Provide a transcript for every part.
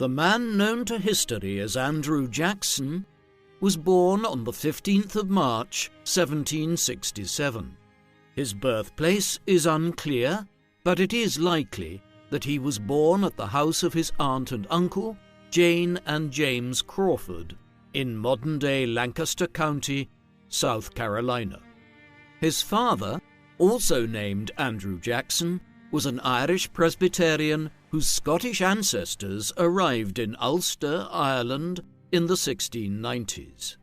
The man known to history as Andrew Jackson was born on the 15th of March, 1767. His birthplace is unclear, but it is likely that he was born at the house of his aunt and uncle, Jane and James Crawford, in modern-day Lancaster County, South Carolina. His father, also named Andrew Jackson, was an Irish Presbyterian whose Scottish ancestors arrived in Ulster, Ireland, in the 1690s.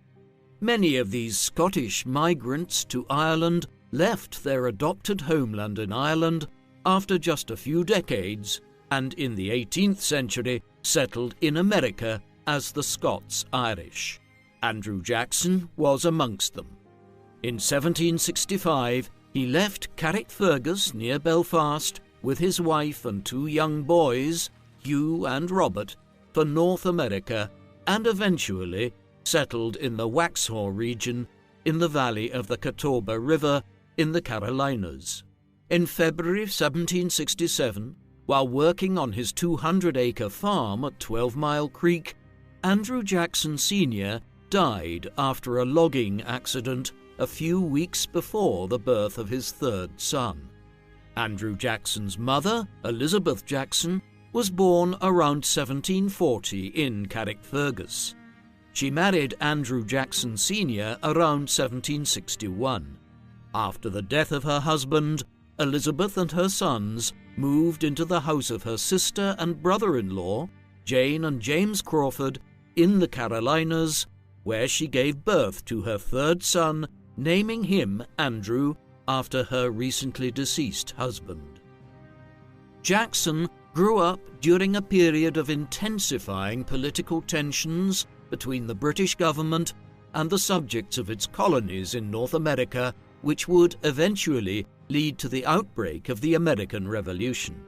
Many of these Scottish migrants to Ireland left their adopted homeland in Ireland after just a few decades, and in the 18th century settled in America as the Scots-Irish. Andrew Jackson was amongst them. In 1765, he left Carrickfergus near Belfast with his wife and 2 young boys, Hugh and Robert, for North America, and eventually settled in the Waxhaw region in the valley of the Catawba River in the Carolinas. In February 1767, while working on his 200-acre farm at 12 Mile Creek, Andrew Jackson Sr. died after a logging accident a few weeks before the birth of his 3rd son. Andrew Jackson's mother, Elizabeth Jackson, was born around 1740 in Carrickfergus. She married Andrew Jackson Sr. around 1761. After the death of her husband, Elizabeth and her sons moved into the house of her sister and brother-in-law, Jane and James Crawford, in the Carolinas, where she gave birth to her 3rd son, naming him Andrew after her recently deceased husband. Jackson grew up during a period of intensifying political tensions between the British government and the subjects of its colonies in North America, which would eventually lead to the outbreak of the American Revolution.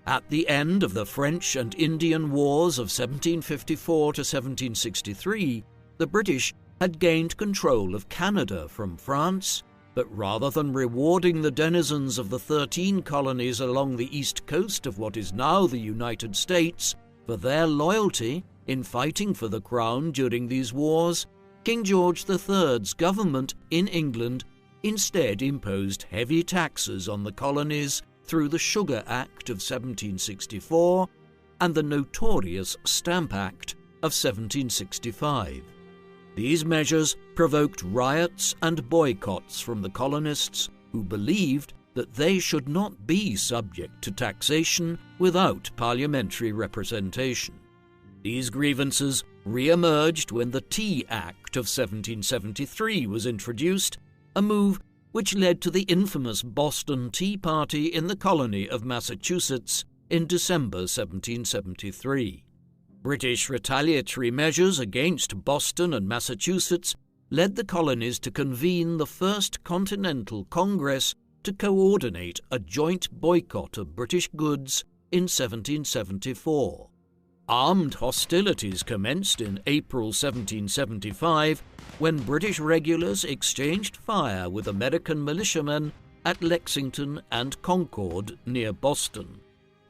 At the end of the French and Indian Wars of 1754 to 1763, the British had gained control of Canada from France, but rather than rewarding the denizens of the 13 colonies along the east coast of what is now the United States for their loyalty in fighting for the crown during these wars, King George III's government in England instead imposed heavy taxes on the colonies through the Sugar Act of 1764 and the notorious Stamp Act of 1765. These measures provoked riots and boycotts from the colonists who believed that they should not be subject to taxation without parliamentary representation. These grievances re-emerged when the Tea Act of 1773 was introduced, a move which led to the infamous Boston Tea Party in the colony of Massachusetts in December 1773. British retaliatory measures against Boston and Massachusetts led the colonies to convene the First Continental Congress to coordinate a joint boycott of British goods in 1774. Armed hostilities commenced in April 1775 when British regulars exchanged fire with American militiamen at Lexington and Concord near Boston.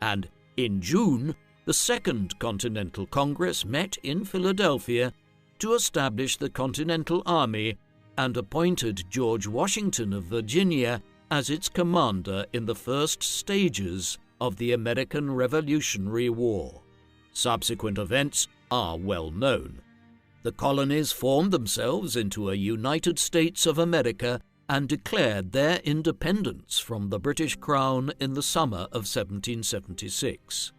And in June, the Second Continental Congress met in Philadelphia to establish the Continental Army and appointed George Washington of Virginia as its commander in the first stages of the American Revolutionary War. Subsequent events are well known. The colonies formed themselves into a United States of America and declared their independence from the British Crown in the summer of 1776.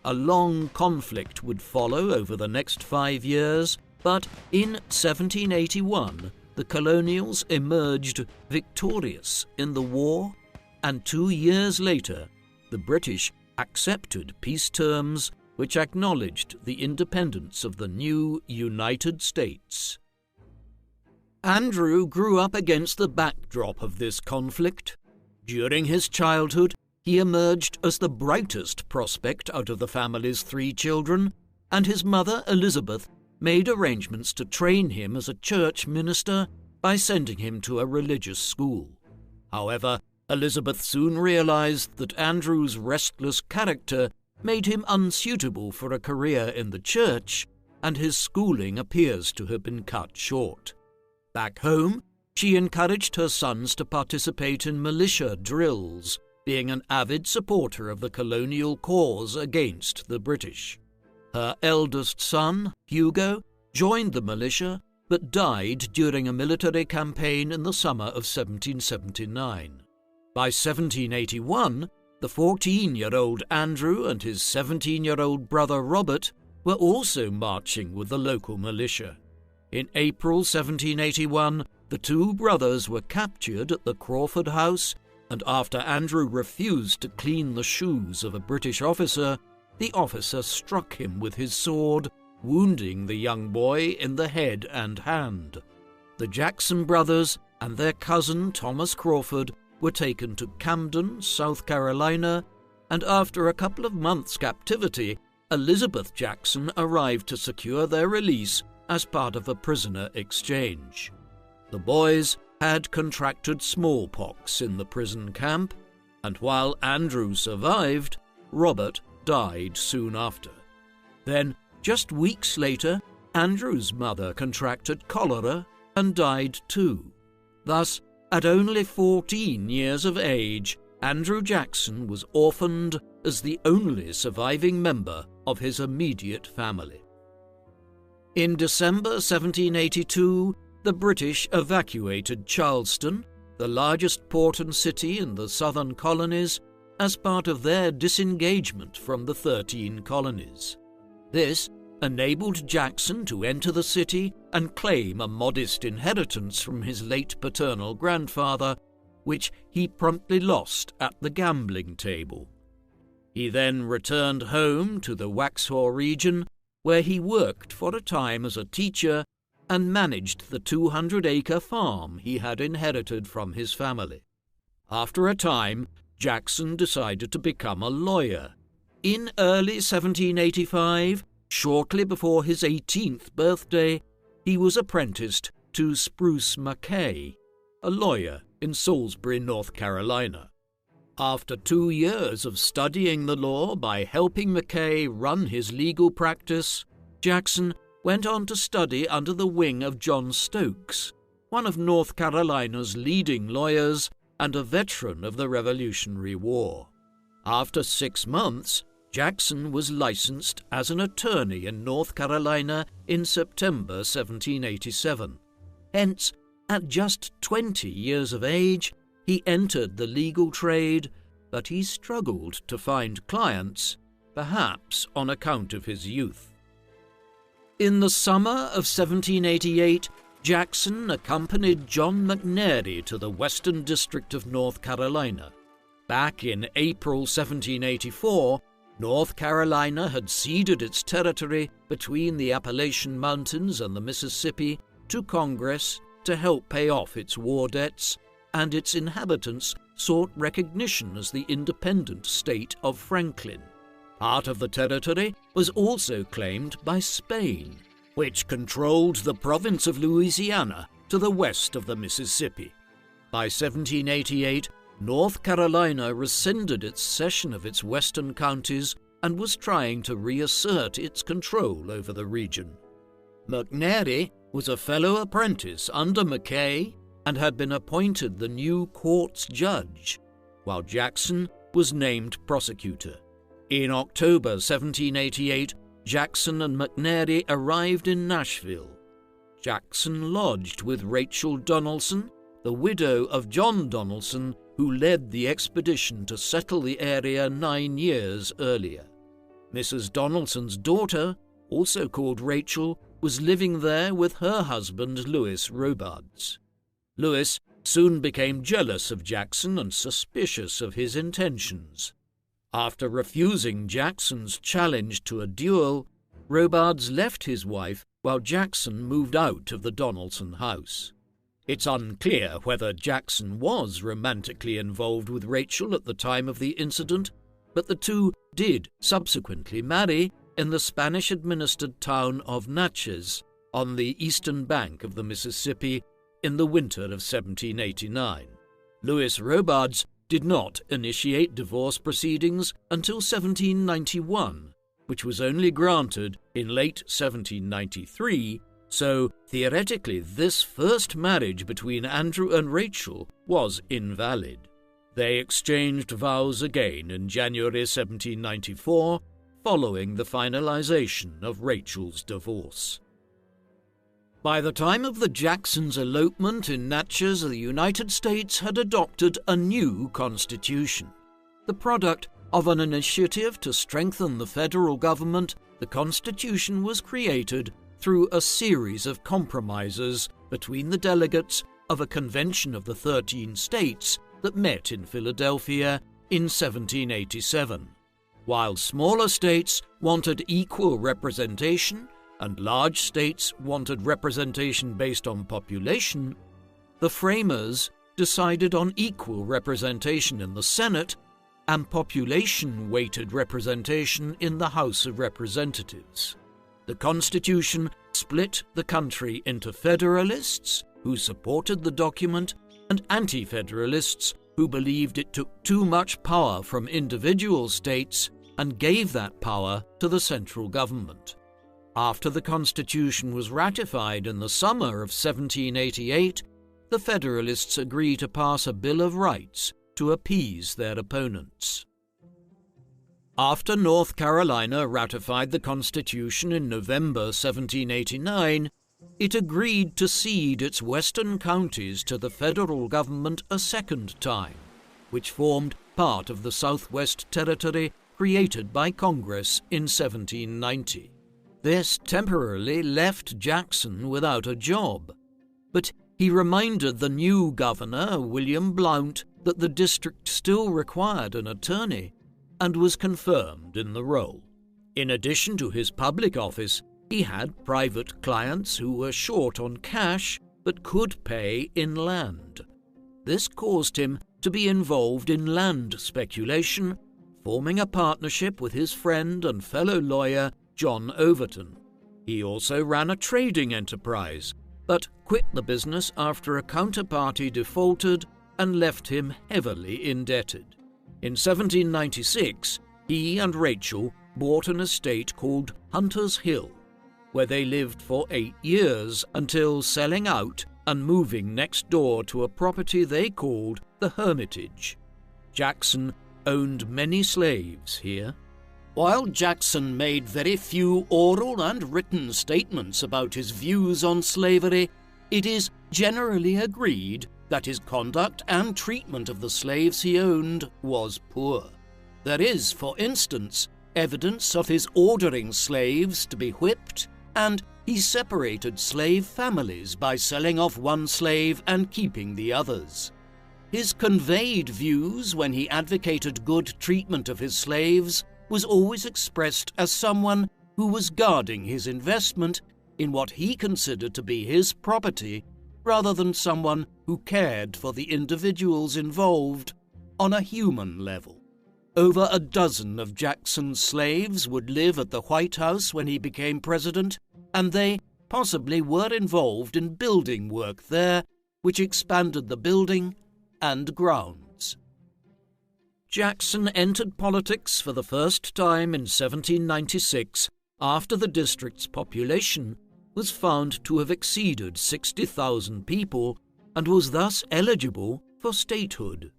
A long conflict would follow over the next 5 years, but in 1781 the colonials emerged victorious in the war, and 2 years later the British accepted peace terms which acknowledged the independence of the new United States. Andrew grew up against the backdrop of this conflict. During his childhood, he emerged as the brightest prospect out of the family's 3 children, and his mother, Elizabeth, made arrangements to train him as a church minister by sending him to a religious school. However, Elizabeth soon realized that Andrew's restless character made him unsuitable for a career in the church, and his schooling appears to have been cut short. Back home, she encouraged her sons to participate in militia drills, being an avid supporter of the colonial cause against the British. Her eldest son, Hugo, joined the militia but died during a military campaign in the summer of 1779. By 1781, the 14-year-old Andrew and his 17-year-old brother Robert were also marching with the local militia. In April 1781, the two brothers were captured at the Crawford House, and after Andrew refused to clean the shoes of a British officer, the officer struck him with his sword, wounding the young boy in the head and hand. The Jackson brothers and their cousin Thomas Crawford were taken to Camden, South Carolina, and after a couple of months' captivity, Elizabeth Jackson arrived to secure their release as part of a prisoner exchange. The boys had contracted smallpox in the prison camp, and while Andrew survived, Robert died soon after. Then, just weeks later, Andrew's mother contracted cholera and died too. Thus, at only 14 years of age, Andrew Jackson was orphaned as the only surviving member of his immediate family. In December 1782, the British evacuated Charleston, the largest port and city in the southern colonies, as part of their disengagement from the 13 colonies. This enabled Jackson to enter the city and claim a modest inheritance from his late paternal grandfather, which he promptly lost at the gambling table. He then returned home to the Waxhaw region, where he worked for a time as a teacher and managed the 200-acre farm he had inherited from his family. After a time, Jackson decided to become a lawyer. In early 1785, shortly before his 18th birthday, he was apprenticed to Spruce Mackay, a lawyer in Salisbury, North Carolina. After 2 years of studying the law by helping Mackay run his legal practice, Jackson went on to study under the wing of John Stokes, one of North Carolina's leading lawyers and a veteran of the Revolutionary War. After 6 months, Jackson was licensed as an attorney in North Carolina in September 1787. Hence, at just 20 years of age, he entered the legal trade, but he struggled to find clients, perhaps on account of his youth. In the summer of 1788, Jackson accompanied John McNary to the Western District of North Carolina. Back in April 1784, North Carolina had ceded its territory between the Appalachian Mountains and the Mississippi to Congress to help pay off its war debts, and its inhabitants sought recognition as the independent state of Franklin. Part of the territory was also claimed by Spain, which controlled the province of Louisiana to the west of the Mississippi. By 1788, North Carolina rescinded its cession of its western counties and was trying to reassert its control over the region. McNary was a fellow apprentice under Mackay and had been appointed the new court's judge, while Jackson was named prosecutor. In October 1788, Jackson and McNary arrived in Nashville. Jackson lodged with Rachel Donaldson, the widow of John Donaldson, who led the expedition to settle the area 9 years earlier. Mrs. Donaldson's daughter, also called Rachel, was living there with her husband Louis Robards. Louis soon became jealous of Jackson and suspicious of his intentions. After refusing Jackson's challenge to a duel, Robards left his wife while Jackson moved out of the Donaldson house. It's unclear whether Jackson was romantically involved with Rachel at the time of the incident, but the two did subsequently marry in the Spanish-administered town of Natchez on the eastern bank of the Mississippi in the winter of 1789. Louis Robards did not initiate divorce proceedings until 1791, which was only granted in late 1793, so theoretically this first marriage between Andrew and Rachel was invalid. They exchanged vows again in January 1794, following the finalization of Rachel's divorce. By the time of the Jacksons' elopement in Natchez, the United States had adopted a new constitution. The product of an initiative to strengthen the federal government, the Constitution was created through a series of compromises between the delegates of a convention of the 13 states that met in Philadelphia in 1787. While smaller states wanted equal representation and large states wanted representation based on population, the framers decided on equal representation in the Senate and population-weighted representation in the House of Representatives. The Constitution split the country into Federalists, who supported the document, and Anti-Federalists, who believed it took too much power from individual states and gave that power to the central government. After the Constitution was ratified in the summer of 1788, the Federalists agreed to pass a Bill of Rights to appease their opponents. After North Carolina ratified the Constitution in November 1789, it agreed to cede its western counties to the federal government a second time, which formed part of the Southwest Territory created by Congress in 1790. This temporarily left Jackson without a job, but he reminded the new governor, William Blount, that the district still required an attorney and was confirmed in the role. In addition to his public office, he had private clients who were short on cash but could pay in land. This caused him to be involved in land speculation, forming a partnership with his friend and fellow lawyer John Overton. He also ran a trading enterprise, but quit the business after a counterparty defaulted and left him heavily indebted. In 1796, he and Rachel bought an estate called Hunter's Hill, where they lived for 8 years until selling out and moving next door to a property they called the Hermitage. Jackson owned many slaves here. While Jackson made very few oral and written statements about his views on slavery, it is generally agreed that his conduct and treatment of the slaves he owned was poor. There is, for instance, evidence of his ordering slaves to be whipped, and he separated slave families by selling off one slave and keeping the others. His conveyed views when he advocated good treatment of his slaves was always expressed as someone who was guarding his investment in what he considered to be his property, rather than someone who cared for the individuals involved on a human level. Over a dozen of Jackson's slaves would live at the White House when he became president, and they possibly were involved in building work there, which expanded the building and grounds. Jackson entered politics for the first time in 1796 after the district's population was found to have exceeded 60,000 people and was thus eligible for statehood.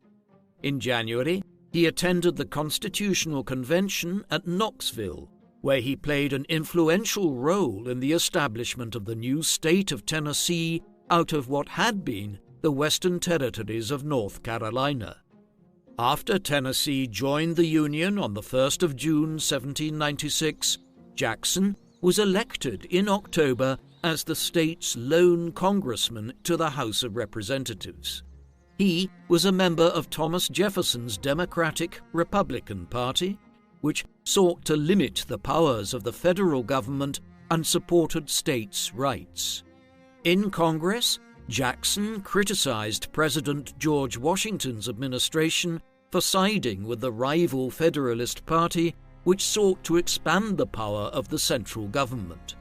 In January, he attended the Constitutional Convention at Knoxville, where he played an influential role in the establishment of the new state of Tennessee out of what had been the Western Territories of North Carolina. After Tennessee joined the Union on the 1st of June 1796, Jackson was elected in October as the state's lone congressman to the House of Representatives. He was a member of Thomas Jefferson's Democratic-Republican Party, which sought to limit the powers of the federal government and supported states' rights. In Congress, Jackson criticized President George Washington's administration for siding with the rival Federalist Party, which sought to expand the power of the central government.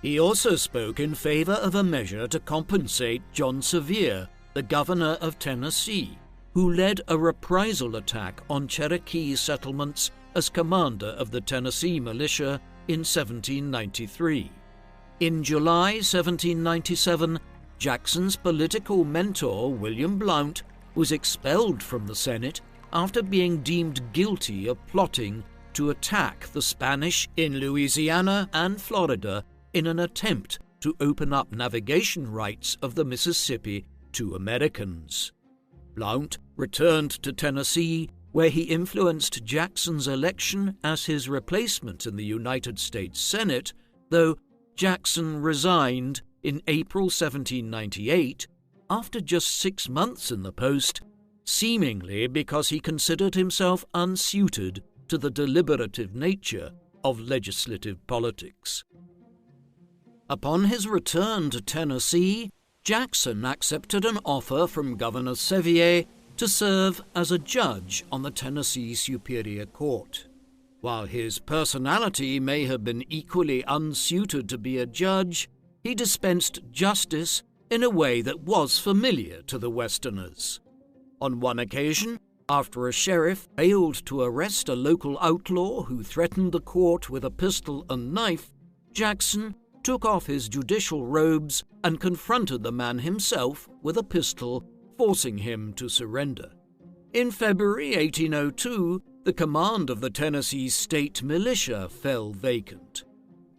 He also spoke in favor of a measure to compensate John Sevier, the governor of Tennessee, who led a reprisal attack on Cherokee settlements as commander of the Tennessee militia in 1793. In July 1797, Jackson's political mentor, William Blount, was expelled from the Senate after being deemed guilty of plotting to attack the Spanish in Louisiana and Florida in an attempt to open up navigation rights of the Mississippi to Americans. Blount returned to Tennessee, where he influenced Jackson's election as his replacement in the United States Senate, though Jackson resigned in April 1798 after just 6 months in the post, seemingly because he considered himself unsuited to the deliberative nature of legislative politics. Upon his return to Tennessee, Jackson accepted an offer from Governor Sevier to serve as a judge on the Tennessee Superior Court. While his personality may have been equally unsuited to be a judge, he dispensed justice in a way that was familiar to the Westerners. On one occasion, after a sheriff failed to arrest a local outlaw who threatened the court with a pistol and knife, Jackson took off his judicial robes and confronted the man himself with a pistol, forcing him to surrender. In February 1802, the command of the Tennessee State Militia fell vacant.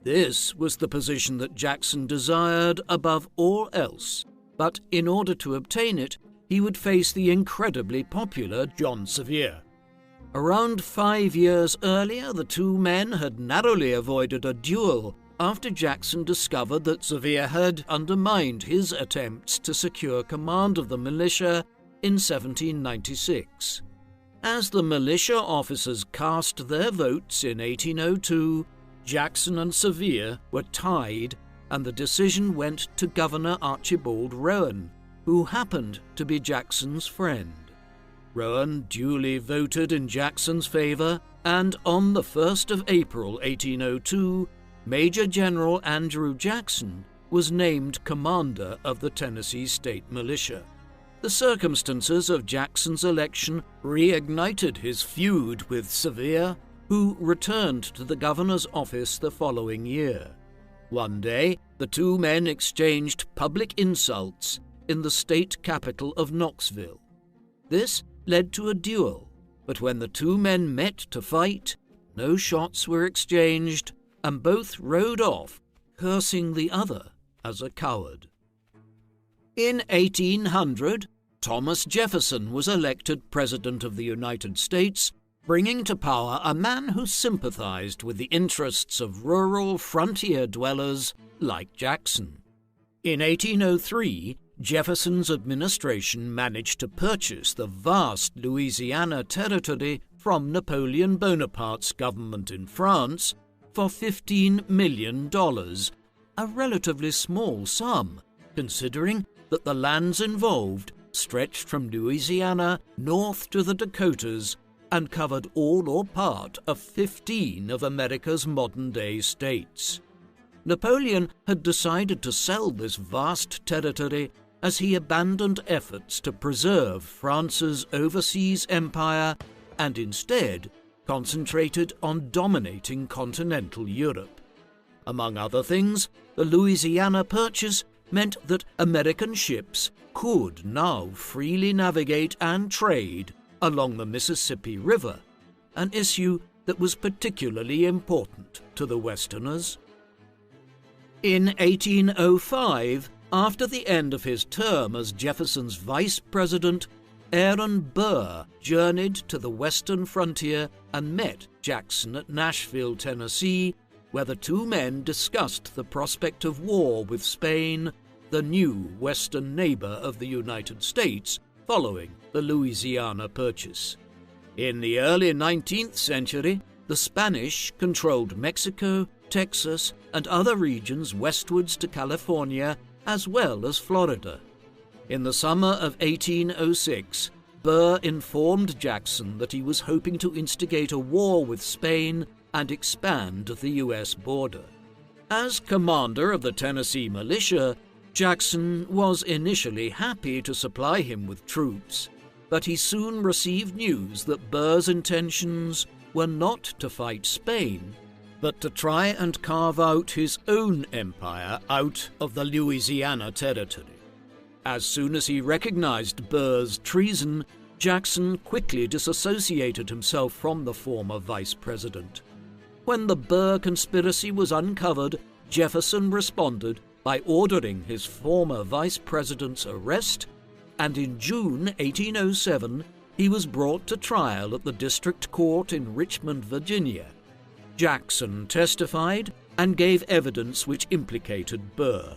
This was the position that Jackson desired above all else, but in order to obtain it, he would face the incredibly popular John Sevier. Around 5 years earlier, the two men had narrowly avoided a duel after Jackson discovered that Sevier had undermined his attempts to secure command of the militia in 1796. As the militia officers cast their votes in 1802, Jackson and Sevier were tied, and the decision went to Governor Archibald Rowan, who happened to be Jackson's friend. Rowan duly voted in Jackson's favor, and on the 1st of April 1802, Major General Andrew Jackson was named commander of the Tennessee State Militia. The circumstances of Jackson's election reignited his feud with Sevier, who returned to the governor's office the following year. One day, the two men exchanged public insults in the state capital of Knoxville. This led to a duel, but when the two men met to fight, no shots were exchanged, and both rode off, cursing the other as a coward. In 1800, Thomas Jefferson was elected President of the United States, bringing to power a man who sympathized with the interests of rural frontier dwellers like Jackson. In 1803, Jefferson's administration managed to purchase the vast Louisiana territory from Napoleon Bonaparte's government in France for $15 million, a relatively small sum, considering that the lands involved stretched from Louisiana north to the Dakotas and covered all or part of 15 of America's modern-day states. Napoleon had decided to sell this vast territory as he abandoned efforts to preserve France's overseas empire and instead concentrated on dominating continental Europe. Among other things, the Louisiana Purchase meant that American ships could now freely navigate and trade along the Mississippi River, an issue that was particularly important to the Westerners. In 1805, after the end of his term as Jefferson's vice president, Aaron Burr journeyed to the western frontier and met Jackson at Nashville, Tennessee, where the two men discussed the prospect of war with Spain, the new western neighbor of the United States, following the Louisiana Purchase. In the early 19th century, the Spanish controlled Mexico, Texas, and other regions westwards to California, as well as Florida. In the summer of 1806, Burr informed Jackson that he was hoping to instigate a war with Spain and expand the U.S. border. As commander of the Tennessee militia, Jackson was initially happy to supply him with troops, but he soon received news that Burr's intentions were not to fight Spain, but to try and carve out his own empire out of the Louisiana Territory. As soon as he recognized Burr's treason, Jackson quickly disassociated himself from the former vice president. When the Burr conspiracy was uncovered, Jefferson responded by ordering his former vice president's arrest, and in June 1807 he was brought to trial at the district court in Richmond, Virginia. Jackson testified and gave evidence which implicated Burr.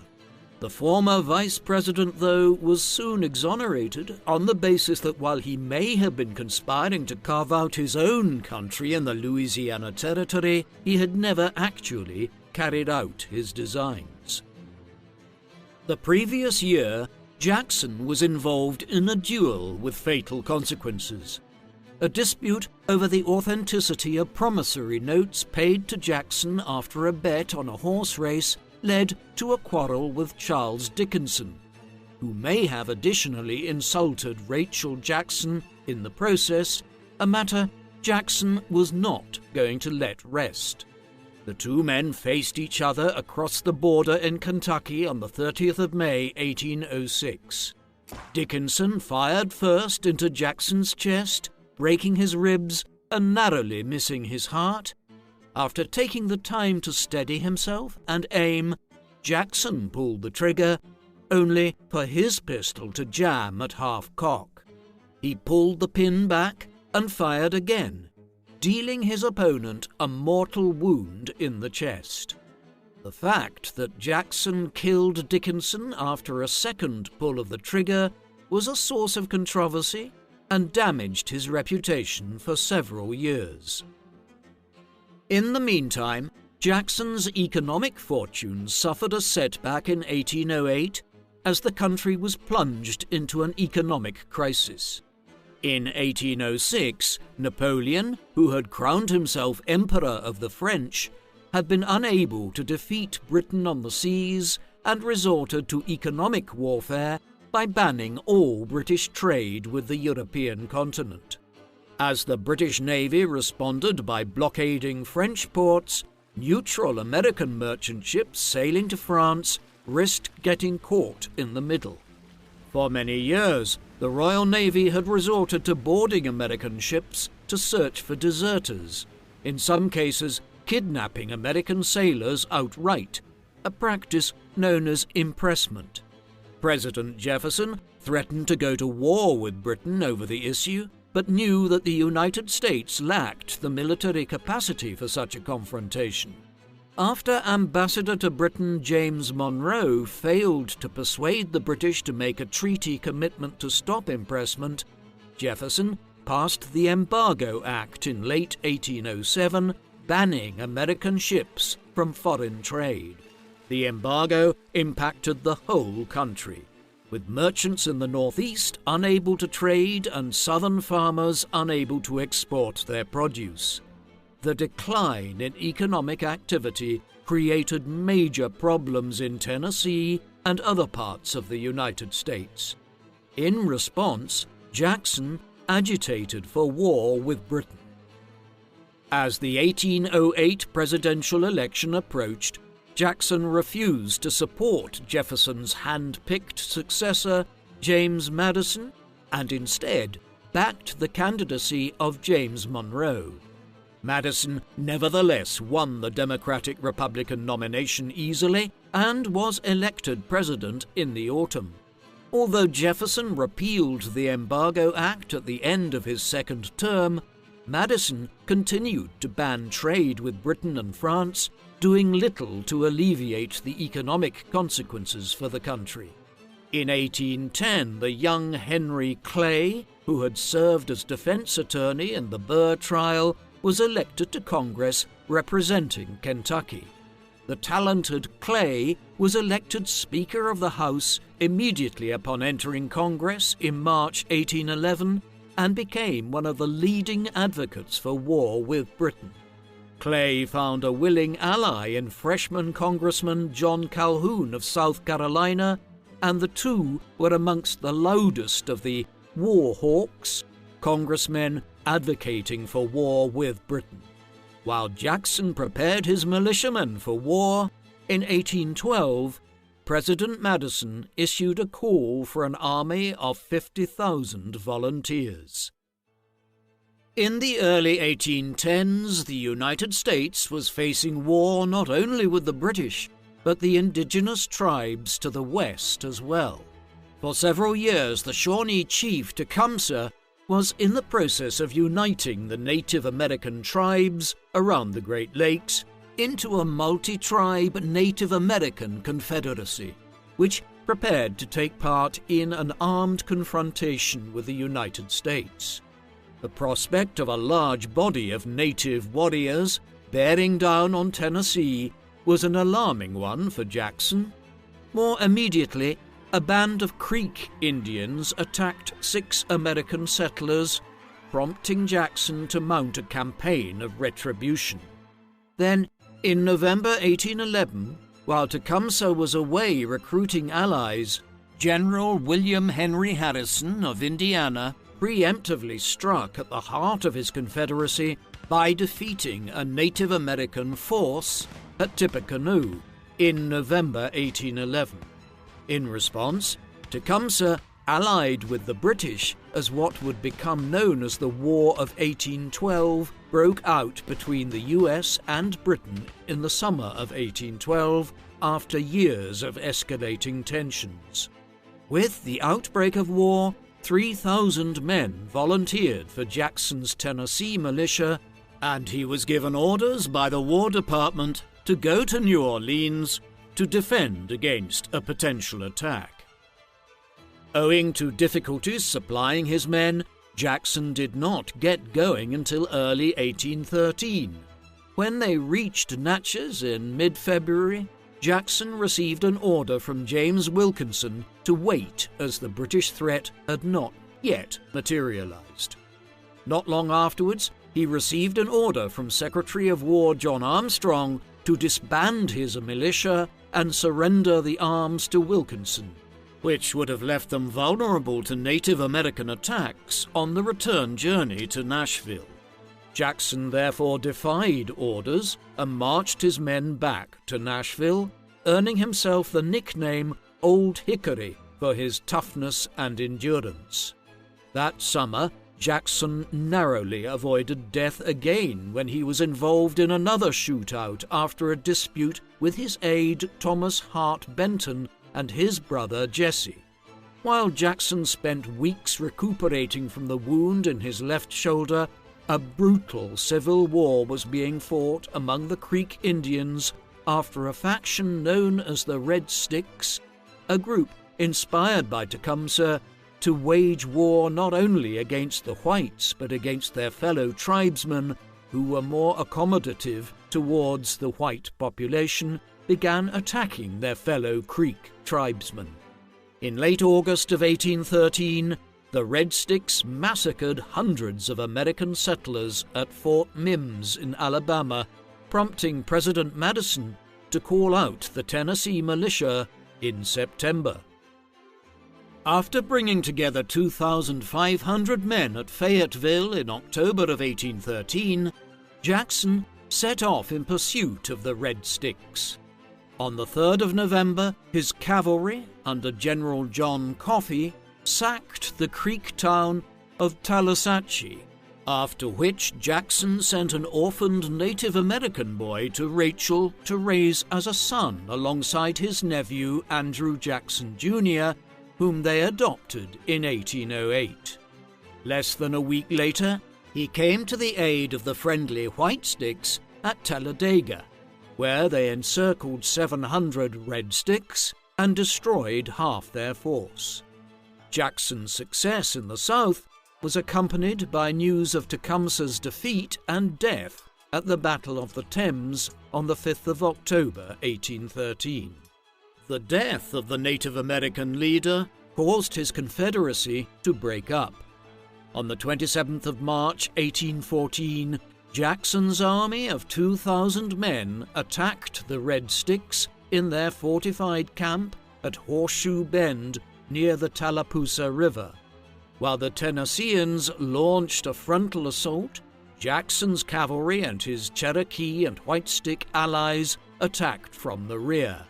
The former vice president, though, was soon exonerated on the basis that while he may have been conspiring to carve out his own country in the Louisiana Territory, he had never actually carried out his designs. The previous year, Jackson was involved in a duel with fatal consequences. A dispute over the authenticity of promissory notes paid to Jackson after a bet on a horse race led to a quarrel with Charles Dickinson, who may have additionally insulted Rachel Jackson in the process, a matter Jackson was not going to let rest. The two men faced each other across the border in Kentucky on the 30th of May, 1806. Dickinson fired first into Jackson's chest, breaking his ribs and narrowly missing his heart. After taking the time to steady himself and aim, Jackson pulled the trigger, only for his pistol to jam at half-cock. He pulled the pin back and fired again, dealing his opponent a mortal wound in the chest. The fact that Jackson killed Dickinson after a second pull of the trigger was a source of controversy and damaged his reputation for several years. In the meantime, Jackson's economic fortunes suffered a setback in 1808 as the country was plunged into an economic crisis. In 1806, Napoleon, who had crowned himself Emperor of the French, had been unable to defeat Britain on the seas and resorted to economic warfare by banning all British trade with the European continent. As the British Navy responded by blockading French ports, neutral American merchant ships sailing to France risked getting caught in the middle. For many years, the Royal Navy had resorted to boarding American ships to search for deserters, in some cases kidnapping American sailors outright, a practice known as impressment. President Jefferson threatened to go to war with Britain over the issue, but knew that the United States lacked the military capacity for such a confrontation. After Ambassador to Britain James Monroe failed to persuade the British to make a treaty commitment to stop impressment, Jefferson passed the Embargo Act in late 1807, banning American ships from foreign trade. The embargo impacted the whole country, with merchants in the Northeast unable to trade and southern farmers unable to export their produce. The decline in economic activity created major problems in Tennessee and other parts of the United States. In response, Jackson agitated for war with Britain. As the 1808 presidential election approached, Jackson refused to support Jefferson's hand-picked successor, James Madison, and instead backed the candidacy of James Monroe. Madison nevertheless won the Democratic-Republican nomination easily and was elected president in the autumn. Although Jefferson repealed the Embargo Act at the end of his second term, Madison continued to ban trade with Britain and France, doing little to alleviate the economic consequences for the country. In 1810, the young Henry Clay, who had served as defense attorney in the Burr trial, was elected to Congress representing Kentucky. The talented Clay was elected Speaker of the House immediately upon entering Congress in March 1811 and became one of the leading advocates for war with Britain. Clay found a willing ally in freshman Congressman John Calhoun of South Carolina, and the two were amongst the loudest of the war hawks, congressmen advocating for war with Britain. While Jackson prepared his militiamen for war, in 1812, President Madison issued a call for an army of 50,000 volunteers. In the early 1810s, the United States was facing war not only with the British, but the indigenous tribes to the west as well. For several years, the Shawnee chief Tecumseh was in the process of uniting the Native American tribes around the Great Lakes into a multi-tribe Native American confederacy, which prepared to take part in an armed confrontation with the United States. The prospect of a large body of native warriors bearing down on Tennessee was an alarming one for Jackson. More immediately, a band of Creek Indians attacked 6 American settlers, prompting Jackson to mount a campaign of retribution. Then, in November 1811, while Tecumseh was away recruiting allies, General William Henry Harrison of Indiana preemptively struck at the heart of his Confederacy by defeating a Native American force at Tippecanoe in November 1811. In response, Tecumseh allied with the British as what would become known as the War of 1812 broke out between the US and Britain in the summer of 1812 after years of escalating tensions. With the outbreak of war, 3,000 men volunteered for Jackson's Tennessee militia, and he was given orders by the War Department to go to New Orleans to defend against a potential attack. Owing to difficulties supplying his men, Jackson did not get going until early 1813. When they reached Natchez in mid-February, Jackson received an order from James Wilkinson to wait as the British threat had not yet materialized. Not long afterwards, he received an order from Secretary of War John Armstrong to disband his militia and surrender the arms to Wilkinson, which would have left them vulnerable to Native American attacks on the return journey to Nashville. Jackson therefore defied orders and marched his men back to Nashville, earning himself the nickname Old Hickory for his toughness and endurance. That summer, Jackson narrowly avoided death again when he was involved in another shootout after a dispute with his aide Thomas Hart Benton and his brother Jesse. While Jackson spent weeks recuperating from the wound in his left shoulder, a brutal civil war was being fought among the Creek Indians after a faction known as the Red Sticks, a group inspired by Tecumseh to wage war not only against the whites but against their fellow tribesmen who were more accommodative towards the white population, began attacking their fellow Creek tribesmen. In late August of 1813, the Red Sticks massacred hundreds of American settlers at Fort Mims in Alabama, prompting President Madison to call out the Tennessee militia in September. After bringing together 2,500 men at Fayetteville in October of 1813, Jackson set off in pursuit of the Red Sticks. On the 3rd of November, his cavalry, under General John Coffee, sacked the Creek town of Tallahatchie, after which Jackson sent an orphaned Native American boy to Rachel to raise as a son alongside his nephew Andrew Jackson Jr., whom they adopted in 1808. Less than a week later, he came to the aid of the friendly White Sticks at Talladega, where they encircled 700 Red Sticks and destroyed half their force. Jackson's success in the South was accompanied by news of Tecumseh's defeat and death at the Battle of the Thames on the 5th of October 1813. The death of the Native American leader caused his Confederacy to break up. On the 27th of March 1814, Jackson's army of 2,000 men attacked the Red Sticks in their fortified camp at Horseshoe Bend near the Tallapoosa River. While the Tennesseans launched a frontal assault, Jackson's cavalry and his Cherokee and White Stick allies attacked from the rear,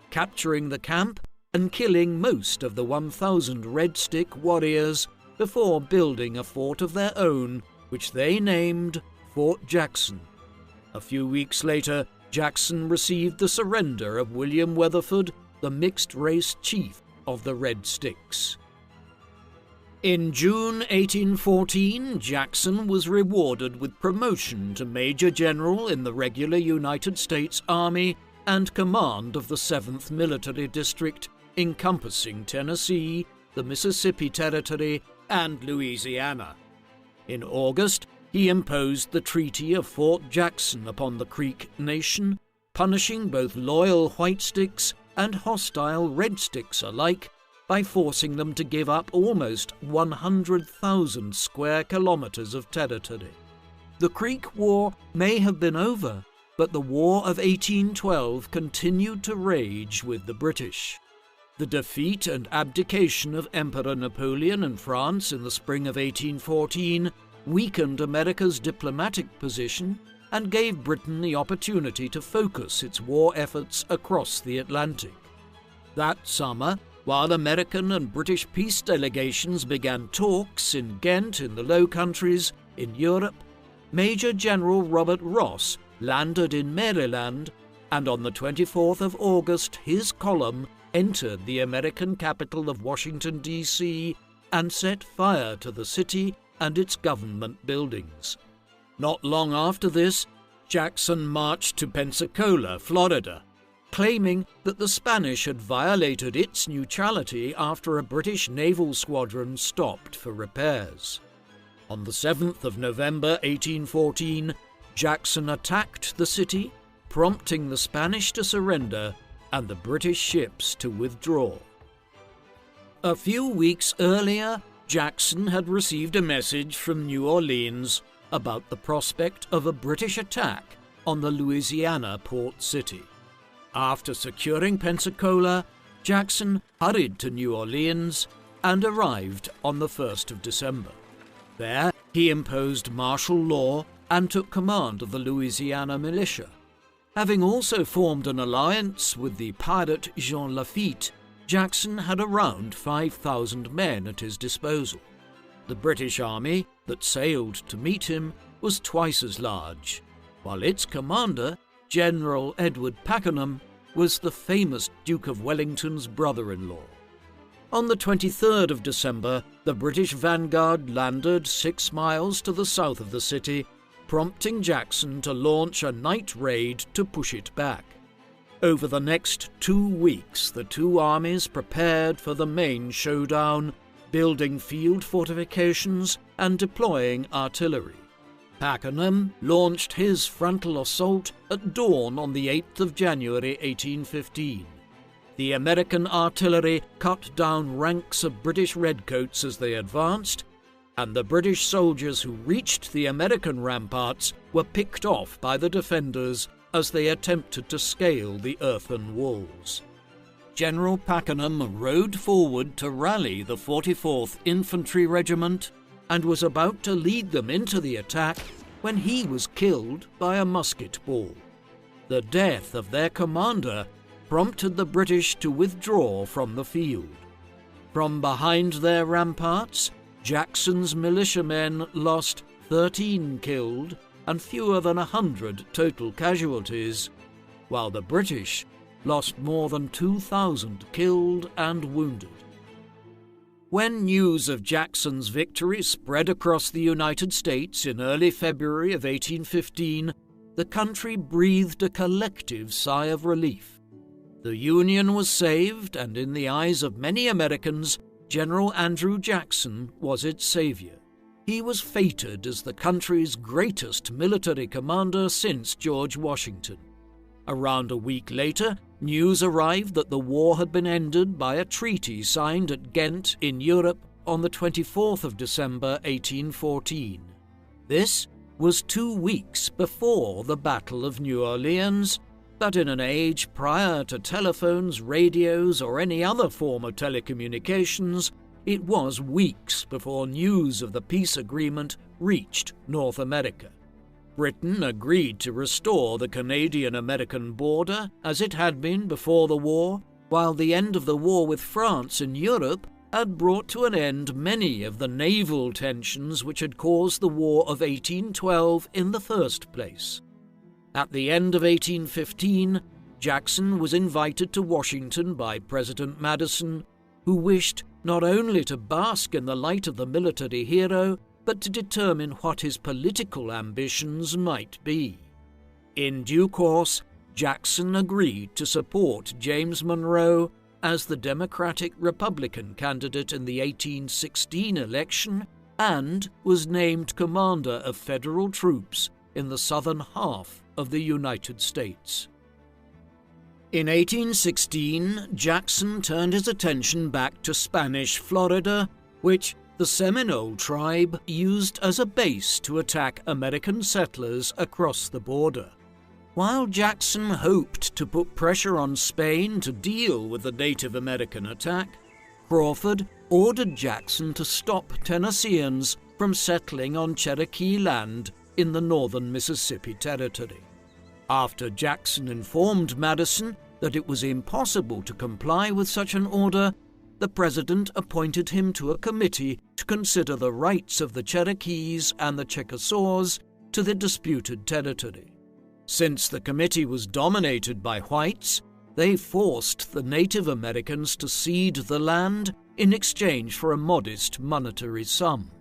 capturing the camp and killing most of the 1,000 Red Stick warriors before building a fort of their own, which they named Fort Jackson. A few weeks later, Jackson received the surrender of William Weatherford, the mixed-race chief of the Red Sticks. In June 1814, Jackson was rewarded with promotion to Major General in the regular United States Army and command of the 7th Military District, encompassing Tennessee, the Mississippi Territory, and Louisiana. In August, he imposed the Treaty of Fort Jackson upon the Creek Nation, punishing both loyal White Sticks and hostile Red Sticks alike by forcing them to give up almost 100,000 square kilometers of territory. The Creek War may have been over, but the War of 1812 continued to rage with the British. The defeat and abdication of Emperor Napoleon in France in the spring of 1814 weakened America's diplomatic position and gave Britain the opportunity to focus its war efforts across the Atlantic. That summer, while American and British peace delegations began talks in Ghent in the Low Countries in Europe, Major General Robert Ross landed in Maryland, and on the 24th of August his column entered the American capital of Washington, D.C., and set fire to the city and its government buildings. Not long after this, Jackson marched to Pensacola, Florida, claiming that the Spanish had violated its neutrality after a British naval squadron stopped for repairs. On the 7th of November 1814, Jackson attacked the city, prompting the Spanish to surrender and the British ships to withdraw. A few weeks earlier, Jackson had received a message from New Orleans about the prospect of a British attack on the Louisiana port city. After securing Pensacola, Jackson hurried to New Orleans and arrived on the 1st of December. There, he imposed martial law and took command of the Louisiana militia. Having also formed an alliance with the pirate Jean Lafitte, Jackson had around 5,000 men at his disposal. The British army that sailed to meet him was twice as large, while its commander, General Edward Pakenham, was the famous Duke of Wellington's brother-in-law. On the 23rd of December, the British vanguard landed 6 miles to the south of the city, prompting Jackson to launch a night raid to push it back. Over the next 2 weeks, the two armies prepared for the main showdown, building field fortifications and deploying artillery. Pakenham launched his frontal assault at dawn on the 8th of January 1815. The American artillery cut down ranks of British redcoats as they advanced, and the British soldiers who reached the American ramparts were picked off by the defenders as they attempted to scale the earthen walls. General Pakenham rode forward to rally the 44th Infantry Regiment and was about to lead them into the attack when he was killed by a musket ball. The death of their commander prompted the British to withdraw from the field. From behind their ramparts, Jackson's militiamen lost 13 killed and fewer than 100 total casualties, while the British lost more than 2,000 killed and wounded. When news of Jackson's victory spread across the United States in early February of 1815, the country breathed a collective sigh of relief. The Union was saved, and in the eyes of many Americans, General Andrew Jackson was its savior. He was feted as the country's greatest military commander since George Washington. Around a week later, news arrived that the war had been ended by a treaty signed at Ghent in Europe on the 24th of December 1814. This was 2 weeks before the Battle of New Orleans, but in an age prior to telephones, radios, or any other form of telecommunications, it was weeks before news of the peace agreement reached North America. Britain agreed to restore the Canadian-American border as it had been before the war, while the end of the war with France in Europe had brought to an end many of the naval tensions which had caused the War of 1812 in the first place. At the end of 1815, Jackson was invited to Washington by President Madison, who wished not only to bask in the light of the military hero, but to determine what his political ambitions might be. In due course, Jackson agreed to support James Monroe as the Democratic-Republican candidate in the 1816 election and was named commander of federal troops in the southern half of the United States. In 1816, Jackson turned his attention back to Spanish Florida, which the Seminole tribe used as a base to attack American settlers across the border. While Jackson hoped to put pressure on Spain to deal with the Native American attack, Crawford ordered Jackson to stop Tennesseans from settling on Cherokee land in the northern Mississippi Territory. After Jackson informed Madison that it was impossible to comply with such an order, the president appointed him to a committee to consider the rights of the Cherokees and the Chickasaws to the disputed territory. Since the committee was dominated by whites, they forced the Native Americans to cede the land in exchange for a modest monetary sum.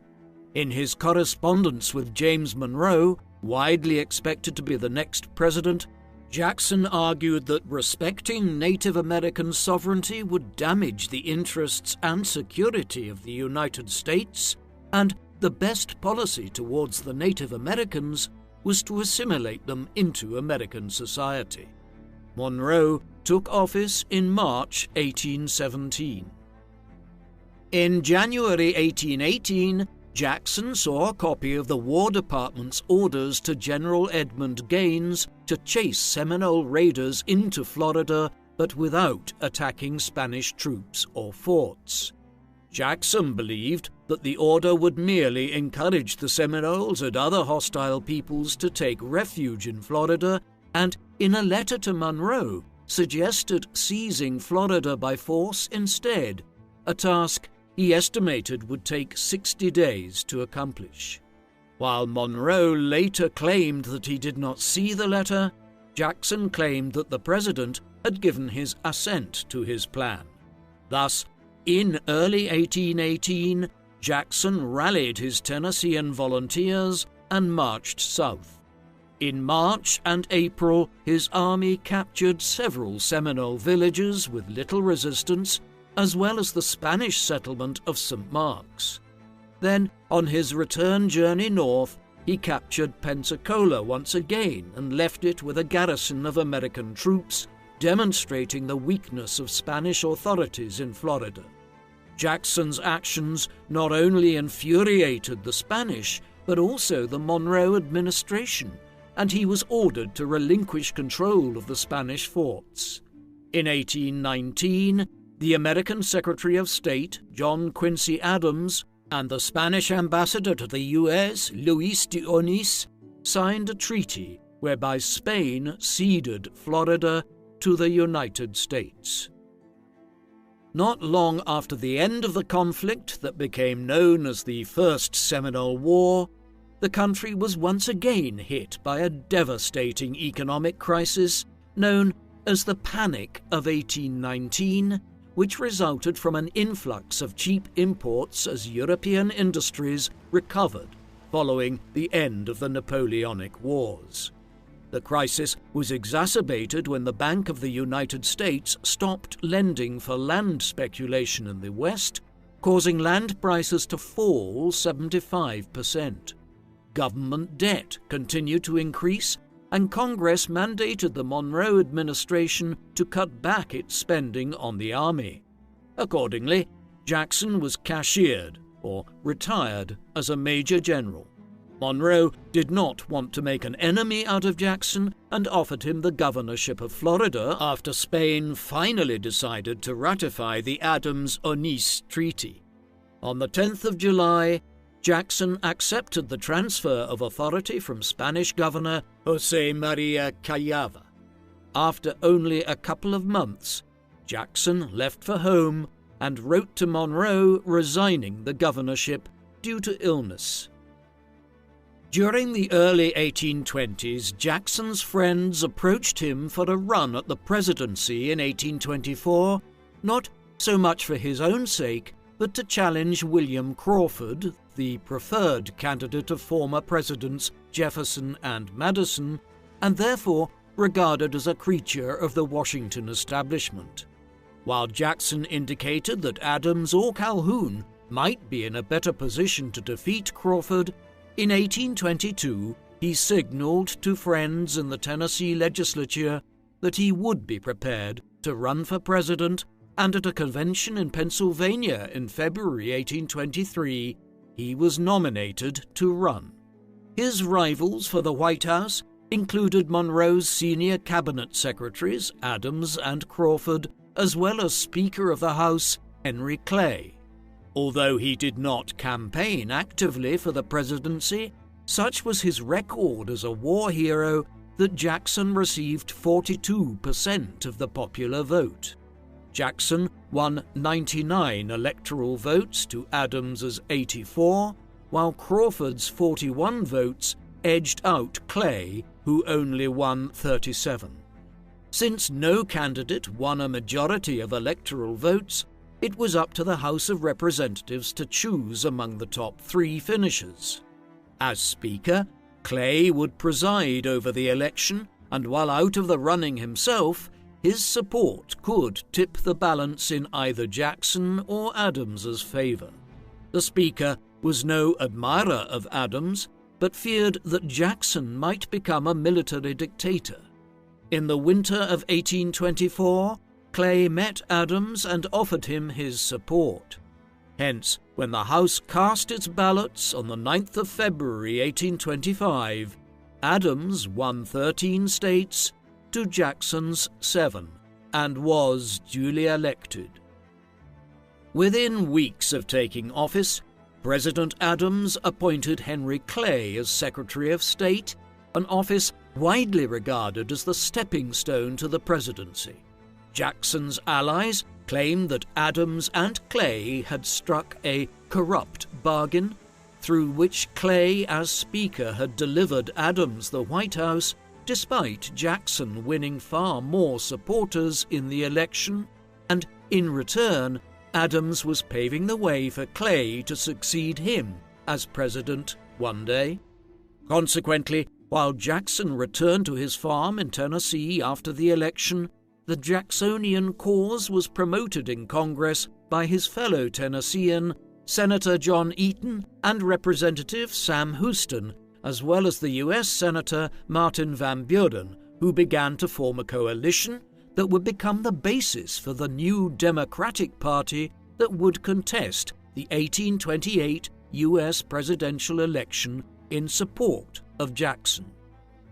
In his correspondence with James Monroe, widely expected to be the next president, Jackson argued that respecting Native American sovereignty would damage the interests and security of the United States, and the best policy towards the Native Americans was to assimilate them into American society. Monroe took office in March 1817. In January 1818, Jackson saw a copy of the War Department's orders to General Edmund Gaines to chase Seminole raiders into Florida, but without attacking Spanish troops or forts. Jackson believed that the order would merely encourage the Seminoles and other hostile peoples to take refuge in Florida, and in a letter to Monroe suggested seizing Florida by force instead, a task he estimated would take 60 days to accomplish. While Monroe later claimed that he did not see the letter, Jackson claimed that the president had given his assent to his plan. Thus, in early 1818, Jackson rallied his Tennessean volunteers and marched south. In March and April, his army captured several Seminole villages with little resistance, as well as the Spanish settlement of St. Mark's. Then, on his return journey north, he captured Pensacola once again and left it with a garrison of American troops, demonstrating the weakness of Spanish authorities in Florida. Jackson's actions not only infuriated the Spanish, but also the Monroe administration, and he was ordered to relinquish control of the Spanish forts. In 1819, the American Secretary of State, John Quincy Adams, and the Spanish ambassador to the U.S., Luis de Onís, signed a treaty whereby Spain ceded Florida to the United States. Not long after the end of the conflict that became known as the First Seminole War, the country was once again hit by a devastating economic crisis known as the Panic of 1819, which resulted from an influx of cheap imports as European industries recovered following the end of the Napoleonic Wars. The crisis was exacerbated when the Bank of the United States stopped lending for land speculation in the West, causing land prices to fall 75%. Government debt continued to increase, and Congress mandated the Monroe administration to cut back its spending on the army. Accordingly, Jackson was cashiered, or retired, as a major general. Monroe did not want to make an enemy out of Jackson and offered him the governorship of Florida after Spain finally decided to ratify the Adams-Onís Treaty. On the 10th of July, Jackson accepted the transfer of authority from Spanish Governor José María Callava. After only a couple of months, Jackson left for home and wrote to Monroe resigning the governorship due to illness. During the early 1820s, Jackson's friends approached him for a run at the presidency in 1824, not so much for his own sake, but to challenge William Crawford, the preferred candidate of former presidents Jefferson and Madison, and therefore regarded as a creature of the Washington establishment. While Jackson indicated that Adams or Calhoun might be in a better position to defeat Crawford, in 1822 he signaled to friends in the Tennessee legislature that he would be prepared to run for president, and at a convention in Pennsylvania in February 1823, he was nominated to run. His rivals for the White House included Monroe's senior cabinet secretaries, Adams and Crawford, as well as Speaker of the House, Henry Clay. Although he did not campaign actively for the presidency, such was his record as a war hero that Jackson received 42% of the popular vote. Jackson won 99 electoral votes to Adams's 84, while Crawford's 41 votes edged out Clay, who only won 37. Since no candidate won a majority of electoral votes, it was up to the House of Representatives to choose among the top three finishers. As Speaker, Clay would preside over the election, and while out of the running himself, his support could tip the balance in either Jackson or Adams's favor. The Speaker was no admirer of Adams, but feared that Jackson might become a military dictator. In the winter of 1824, Clay met Adams and offered him his support. Hence, when the House cast its ballots on the 9th of February 1825, Adams won 13 states to Jackson's 7, and was duly elected. Within weeks of taking office, President Adams appointed Henry Clay as Secretary of State, an office widely regarded as the stepping stone to the presidency. Jackson's allies claimed that Adams and Clay had struck a corrupt bargain, through which Clay as Speaker had delivered Adams the White House, despite Jackson winning far more supporters in the election, and in return, Adams was paving the way for Clay to succeed him as president one day. Consequently, while Jackson returned to his farm in Tennessee after the election, the Jacksonian cause was promoted in Congress by his fellow Tennessean, Senator John Eaton, and Representative Sam Houston, as well as the U.S. Senator Martin Van Buren, who began to form a coalition that would become the basis for the new Democratic Party that would contest the 1828 U.S. presidential election in support of Jackson.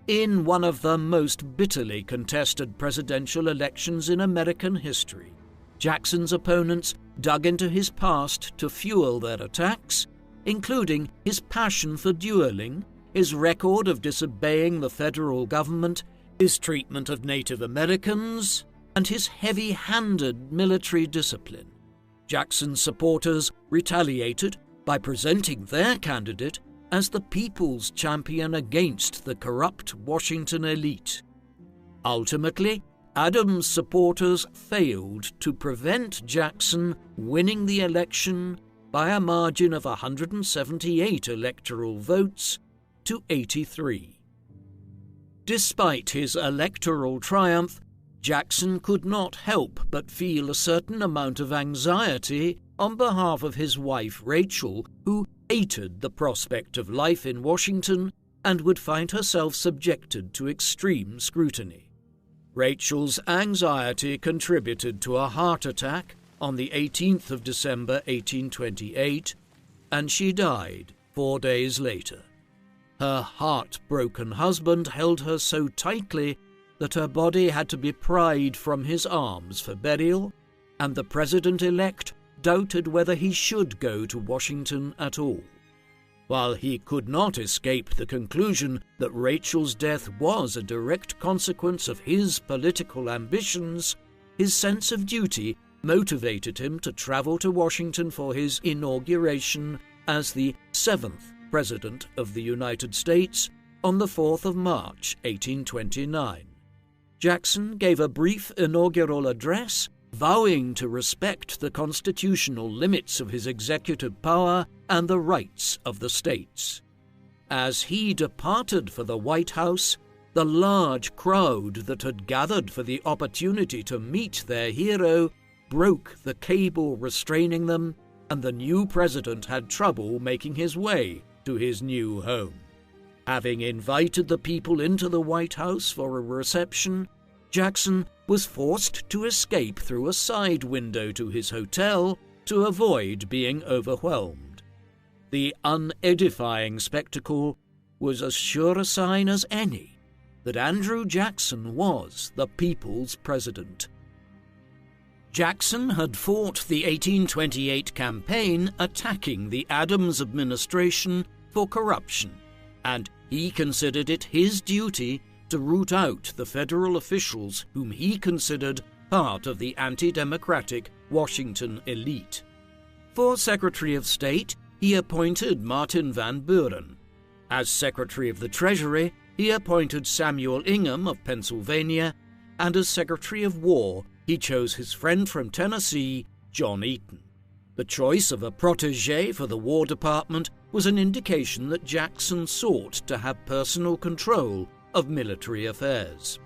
In one of the most bitterly contested presidential elections in American history, Jackson's opponents dug into his past to fuel their attacks, including his passion for dueling, his record of disobeying the federal government, his treatment of Native Americans, and his heavy-handed military discipline. Jackson's supporters retaliated by presenting their candidate as the people's champion against the corrupt Washington elite. Ultimately, Adams' supporters failed to prevent Jackson winning the election by a margin of 178 electoral votes to 83. Despite his electoral triumph, Jackson could not help but feel a certain amount of anxiety on behalf of his wife Rachel, who hated the prospect of life in Washington and would find herself subjected to extreme scrutiny. Rachel's anxiety contributed to a heart attack on the 18th of December 1828, and she died 4 days later. Her heartbroken husband held her so tightly that her body had to be pried from his arms for burial, and the president-elect doubted whether he should go to Washington at all. While he could not escape the conclusion that Rachel's death was a direct consequence of his political ambitions, his sense of duty motivated him to travel to Washington for his inauguration as the 7th President of the United States on the 4th of March, 1829. Jackson gave a brief inaugural address, vowing to respect the constitutional limits of his executive power and the rights of the states. As he departed for the White House, the large crowd that had gathered for the opportunity to meet their hero broke the cable restraining them, and the new president had trouble making his way to his new home. Having invited the people into the White House for a reception, Jackson was forced to escape through a side window to his hotel to avoid being overwhelmed. The unedifying spectacle was as sure a sign as any that Andrew Jackson was the people's president. Jackson had fought the 1828 campaign attacking the Adams administration for corruption, and he considered it his duty to root out the federal officials whom he considered part of the anti-democratic Washington elite. For Secretary of State, he appointed Martin Van Buren. As Secretary of the Treasury, he appointed Samuel Ingham of Pennsylvania, and as Secretary of War, he chose his friend from Tennessee, John Eaton. The choice of a protégé for the War Department was an indication that Jackson sought to have personal control of military affairs.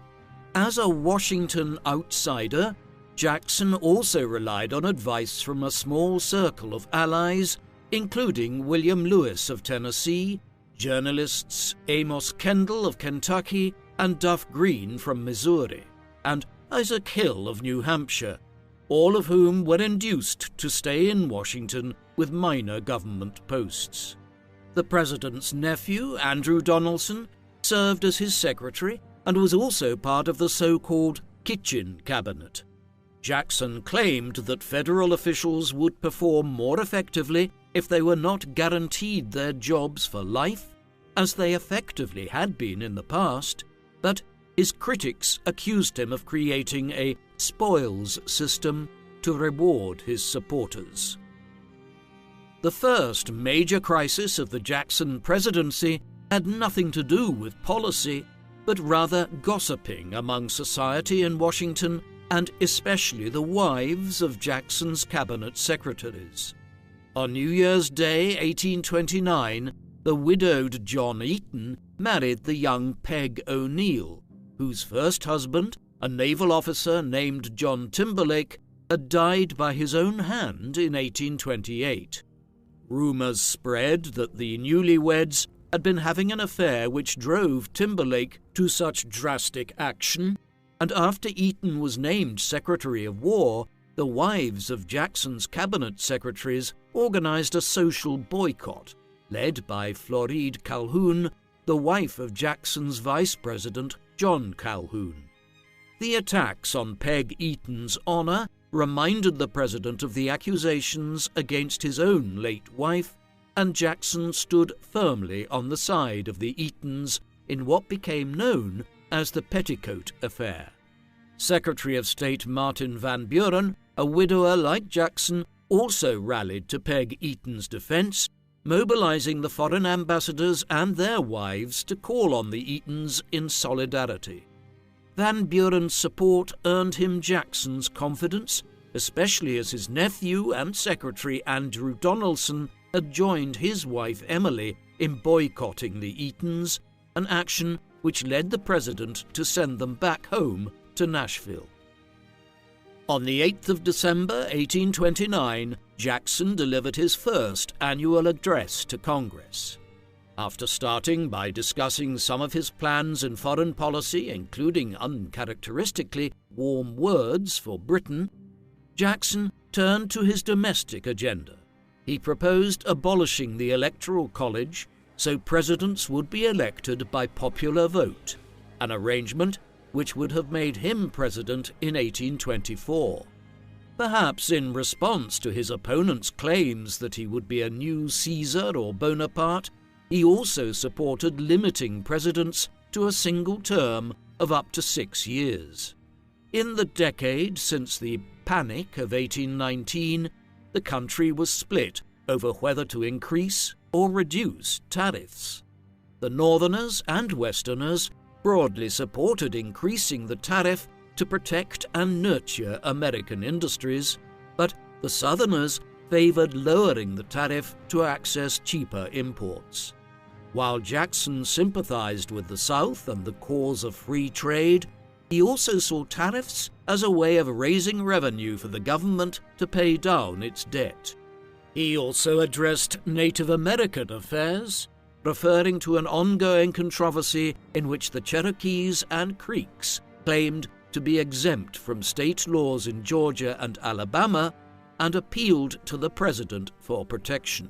As a Washington outsider, Jackson also relied on advice from a small circle of allies, including William Lewis of Tennessee, journalists Amos Kendall of Kentucky, and Duff Green from Missouri, and Isaac Hill of New Hampshire, all of whom were induced to stay in Washington with minor government posts. The president's nephew, Andrew Donaldson, served as his secretary and was also part of the so-called Kitchen Cabinet. Jackson claimed that federal officials would perform more effectively if they were not guaranteed their jobs for life, as they effectively had been in the past, but his critics accused him of creating a spoils system to reward his supporters. The first major crisis of the Jackson presidency had nothing to do with policy, but rather gossiping among society in Washington, and especially the wives of Jackson's cabinet secretaries. On New Year's Day, 1829, the widowed John Eaton married the young Peg O'Neill, whose first husband, a naval officer named John Timberlake, had died by his own hand in 1828. Rumors spread that the newlyweds had been having an affair which drove Timberlake to such drastic action, and after Eaton was named Secretary of War, the wives of Jackson's cabinet secretaries organized a social boycott, led by Floride Calhoun, the wife of Jackson's vice president, John Calhoun. The attacks on Peg Eaton's honor reminded the president of the accusations against his own late wife, and Jackson stood firmly on the side of the Eatons in what became known as the Petticoat Affair. Secretary of State Martin Van Buren, a widower like Jackson, also rallied to Peg Eaton's defense, mobilizing the foreign ambassadors and their wives to call on the Eatons in solidarity. Van Buren's support earned him Jackson's confidence, especially as his nephew and secretary Andrew Donaldson had joined his wife Emily in boycotting the Eatons, an action which led the president to send them back home to Nashville. On the 8th of December, 1829, Jackson delivered his first annual address to Congress. After starting by discussing some of his plans in foreign policy, including uncharacteristically warm words for Britain, Jackson turned to his domestic agenda. He proposed abolishing the Electoral College so presidents would be elected by popular vote, an arrangement which would have made him president in 1824. Perhaps in response to his opponents' claims that he would be a new Caesar or Bonaparte, he also supported limiting presidents to a single term of up to 6 years. In the decade since the Panic of 1819, the country was split over whether to increase or reduce tariffs. The Northerners and Westerners broadly supported increasing the tariff to protect and nurture American industries, but the Southerners favored lowering the tariff to access cheaper imports. While Jackson sympathized with the South and the cause of free trade, he also saw tariffs as a way of raising revenue for the government to pay down its debt. He also addressed Native American affairs, referring to an ongoing controversy in which the Cherokees and Creeks claimed to be exempt from state laws in Georgia and Alabama, and appealed to the president for protection.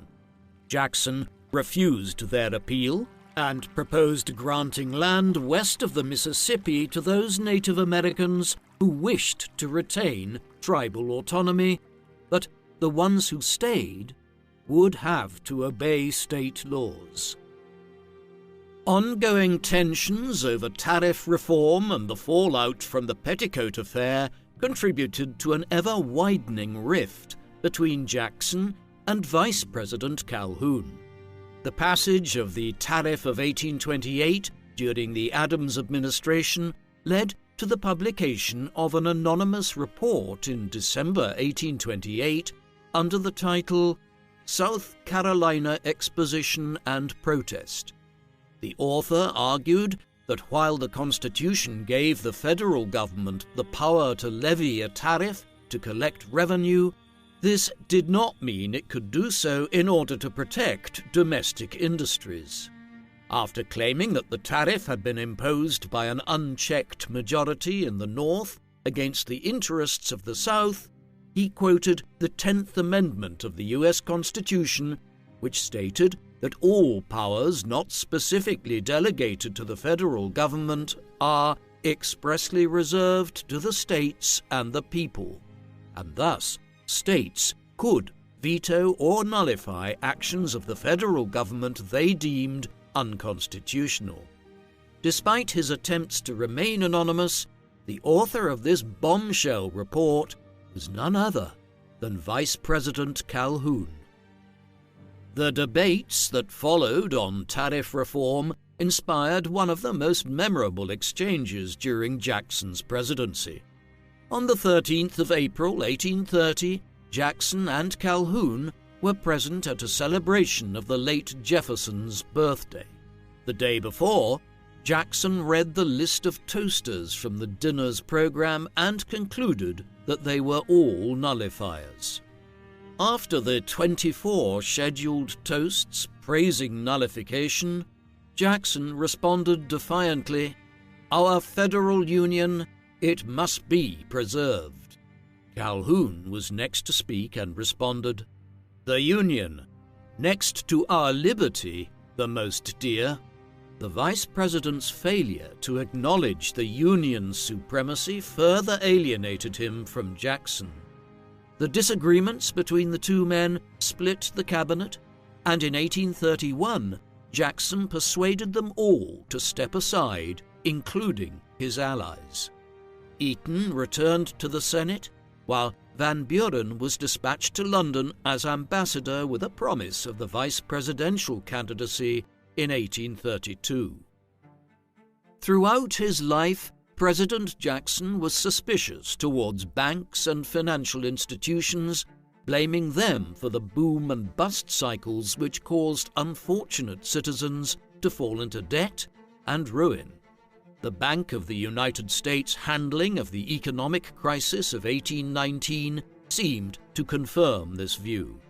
Jackson refused their appeal and proposed granting land west of the Mississippi to those Native Americans who wished to retain tribal autonomy, but the ones who stayed would have to obey state laws. Ongoing tensions over tariff reform and the fallout from the Petticoat Affair contributed to an ever-widening rift between Jackson and Vice President Calhoun. The passage of the Tariff of 1828 during the Adams administration led to the publication of an anonymous report in December 1828 under the title South Carolina Exposition and Protest. The author argued that while the Constitution gave the federal government the power to levy a tariff to collect revenue, this did not mean it could do so in order to protect domestic industries. After claiming that the tariff had been imposed by an unchecked majority in the North against the interests of the South, he quoted the 10th Amendment of the U.S. Constitution, which stated that all powers not specifically delegated to the federal government are expressly reserved to the states and the people, and thus states could veto or nullify actions of the federal government they deemed unconstitutional. Despite his attempts to remain anonymous, the author of this bombshell report was none other than Vice President Calhoun. The debates that followed on tariff reform inspired one of the most memorable exchanges during Jackson's presidency. On the 13th of April 1830, Jackson and Calhoun were present at a celebration of the late Jefferson's birthday. The day before, Jackson read the list of toasters from the dinner's program and concluded that they were all nullifiers. After the 24 scheduled toasts praising nullification, Jackson responded defiantly, "Our federal union, it must be preserved." Calhoun was next to speak and responded, "The Union, next to our liberty, the most dear." The Vice President's failure to acknowledge the Union's supremacy further alienated him from Jackson. The disagreements between the two men split the cabinet, and in 1831, Jackson persuaded them all to step aside, including his allies. Eaton returned to the Senate, while Van Buren was dispatched to London as ambassador with a promise of the vice presidential candidacy in 1832. Throughout his life, President Jackson was suspicious towards banks and financial institutions, blaming them for the boom and bust cycles which caused unfortunate citizens to fall into debt and ruin. The Bank of the United States' handling of the economic crisis of 1819 seemed to confirm this view.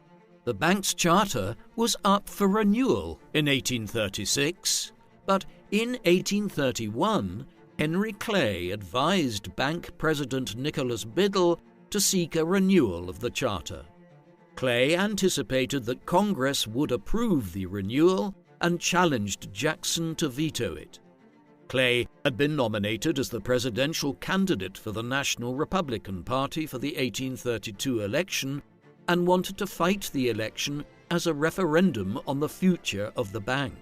The bank's charter was up for renewal in 1836, but in 1831, Henry Clay advised Bank President Nicholas Biddle to seek a renewal of the charter. Clay anticipated that Congress would approve the renewal and challenged Jackson to veto it. Clay had been nominated as the presidential candidate for the National Republican Party for the 1832 election and wanted to fight the election as a referendum on the future of the bank.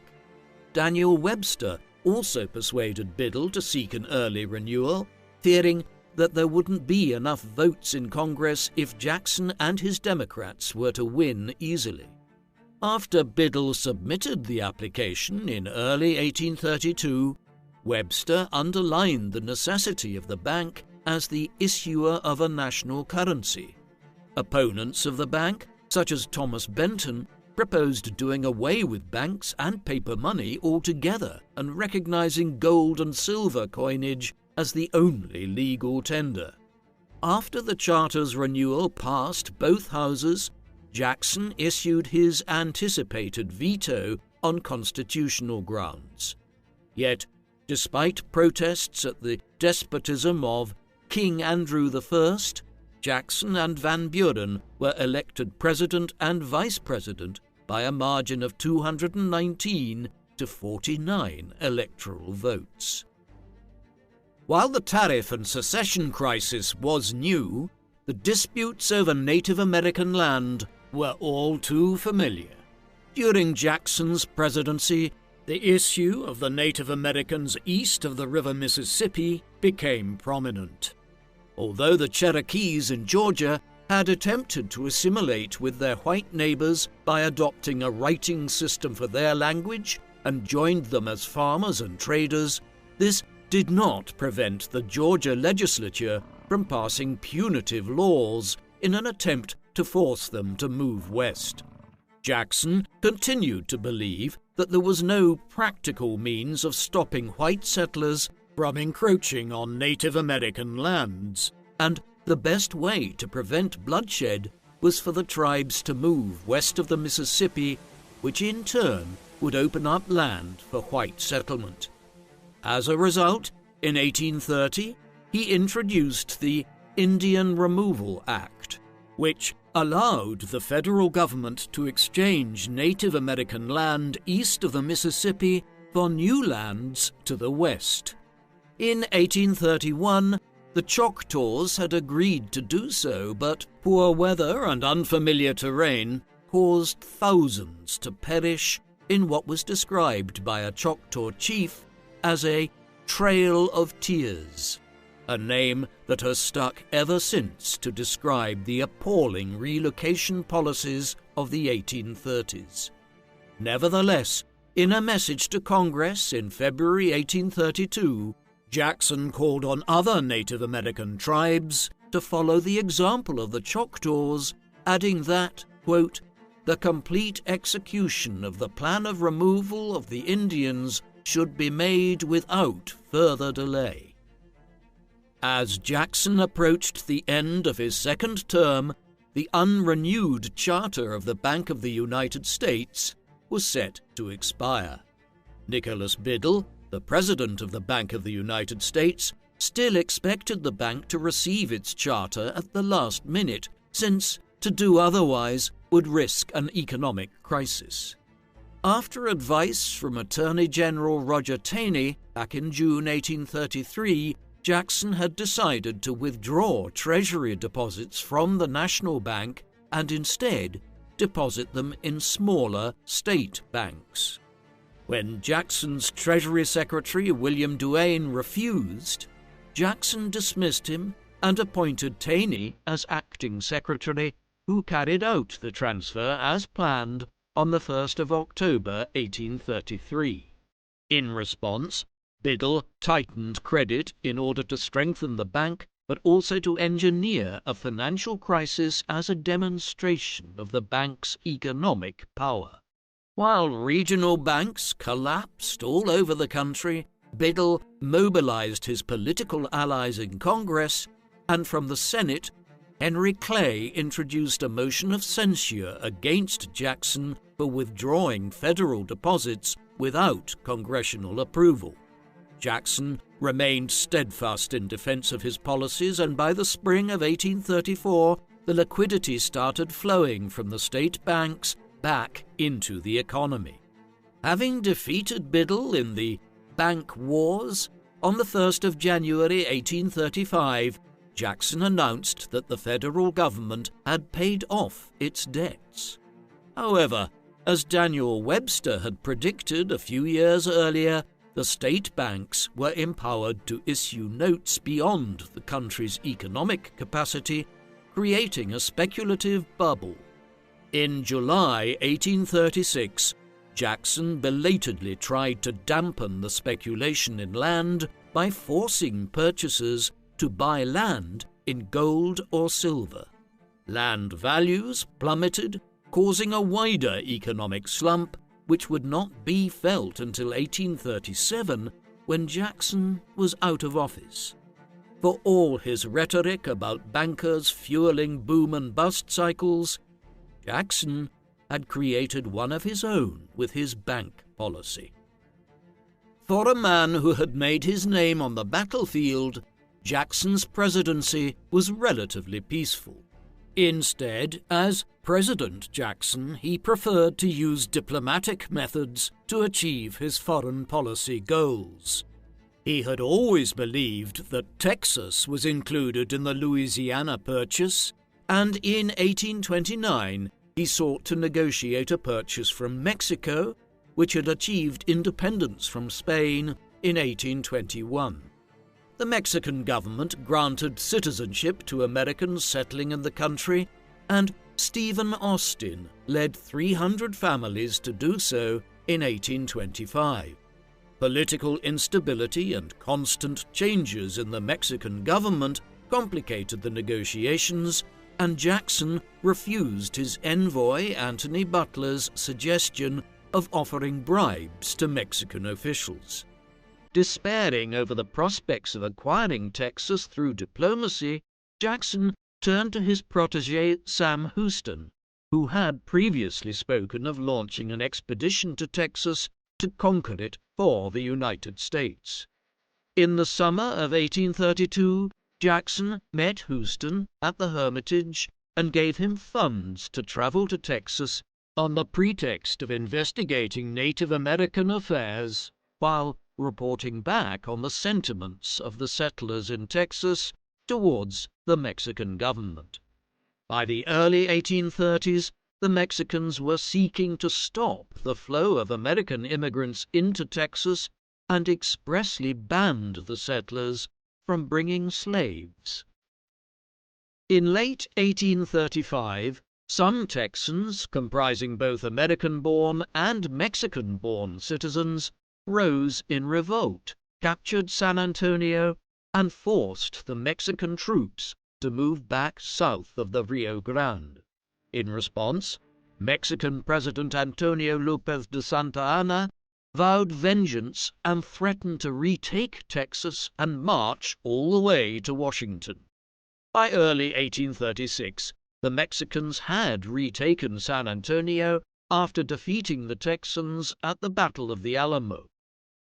Daniel Webster also persuaded Biddle to seek an early renewal, fearing that there wouldn't be enough votes in Congress if Jackson and his Democrats were to win easily. After Biddle submitted the application in early 1832, Webster underlined the necessity of the bank as the issuer of a national currency. Opponents of the bank, such as Thomas Benton, proposed doing away with banks and paper money altogether and recognizing gold and silver coinage as the only legal tender. After the charter's renewal passed both houses, Jackson issued his anticipated veto on constitutional grounds. Yet, despite protests at the despotism of King Andrew I, Jackson and Van Buren were elected president and vice president by a margin of 219 to 49 electoral votes. While the tariff and secession crisis was new, the disputes over Native American land were all too familiar. During Jackson's presidency, the issue of the Native Americans east of the River Mississippi became prominent. Although the Cherokees in Georgia had attempted to assimilate with their white neighbors by adopting a writing system for their language and joined them as farmers and traders, this did not prevent the Georgia legislature from passing punitive laws in an attempt to force them to move west. Jackson continued to believe that there was no practical means of stopping white settlers from encroaching on Native American lands, and the best way to prevent bloodshed was for the tribes to move west of the Mississippi, which in turn would open up land for white settlement. As a result, in 1830, he introduced the Indian Removal Act, which allowed the federal government to exchange Native American land east of the Mississippi for new lands to the west. In 1831, the Choctaws had agreed to do so, but poor weather and unfamiliar terrain caused thousands to perish in what was described by a Choctaw chief as a Trail of Tears, a name that has stuck ever since to describe the appalling relocation policies of the 1830s. Nevertheless, in a message to Congress in February 1832, Jackson called on other Native American tribes to follow the example of the Choctaws, adding that, quote, "the complete execution of the plan of removal of the Indians should be made without further delay." As Jackson approached the end of his second term, the unrenewed charter of the Bank of the United States was set to expire. Nicholas Biddle, the president of the Bank of the United States, still expected the bank to receive its charter at the last minute, since to do otherwise would risk an economic crisis. After advice from Attorney General Roger Taney back in June 1833, Jackson had decided to withdraw Treasury deposits from the National Bank and instead deposit them in smaller state banks. When Jackson's Treasury Secretary William Duane refused, Jackson dismissed him and appointed Taney as acting secretary, who carried out the transfer as planned on the 1st of October 1833. In response, Biddle tightened credit in order to strengthen the bank, but also to engineer a financial crisis as a demonstration of the bank's economic power. While regional banks collapsed all over the country, Biddle mobilized his political allies in Congress, and from the Senate, Henry Clay introduced a motion of censure against Jackson for withdrawing federal deposits without congressional approval. Jackson remained steadfast in defense of his policies, and by the spring of 1834, the liquidity started flowing from the state banks back into the economy. Having defeated Biddle in the bank wars, on the 1st of January 1835, Jackson announced that the federal government had paid off its debts. However, as Daniel Webster had predicted a few years earlier, the state banks were empowered to issue notes beyond the country's economic capacity, creating a speculative bubble. In July 1836, Jackson belatedly tried to dampen the speculation in land by forcing purchasers to buy land in gold or silver. Land values plummeted, causing a wider economic slump which would not be felt until 1837, when Jackson was out of office. For all his rhetoric about bankers fueling boom and bust cycles, Jackson had created one of his own with his bank policy. For a man who had made his name on the battlefield, Jackson's presidency was relatively peaceful. Instead, as President Jackson, he preferred to use diplomatic methods to achieve his foreign policy goals. He had always believed that Texas was included in the Louisiana Purchase, and in 1829 he sought to negotiate a purchase from Mexico, which had achieved independence from Spain in 1821. The Mexican government granted citizenship to Americans settling in the country, and Stephen Austin led 300 families to do so in 1825. Political instability and constant changes in the Mexican government complicated the negotiations, and Jackson refused his envoy Anthony Butler's suggestion of offering bribes to Mexican officials. Despairing over the prospects of acquiring Texas through diplomacy, Jackson turned to his protégé Sam Houston, who had previously spoken of launching an expedition to Texas to conquer it for the United States. In the summer of 1832, Jackson met Houston at the Hermitage and gave him funds to travel to Texas on the pretext of investigating Native American affairs, while reporting back on the sentiments of the settlers in Texas towards the Mexican government. By the early 1830s, the Mexicans were seeking to stop the flow of American immigrants into Texas and expressly banned the settlers from bringing slaves. In late 1835, some Texans, comprising both American-born and Mexican-born citizens, rose in revolt, captured San Antonio, and forced the Mexican troops to move back south of the Rio Grande. In response, Mexican President Antonio López de Santa Anna vowed vengeance and threatened to retake Texas and march all the way to Washington. By early 1836, the Mexicans had retaken San Antonio after defeating the Texans at the Battle of the Alamo.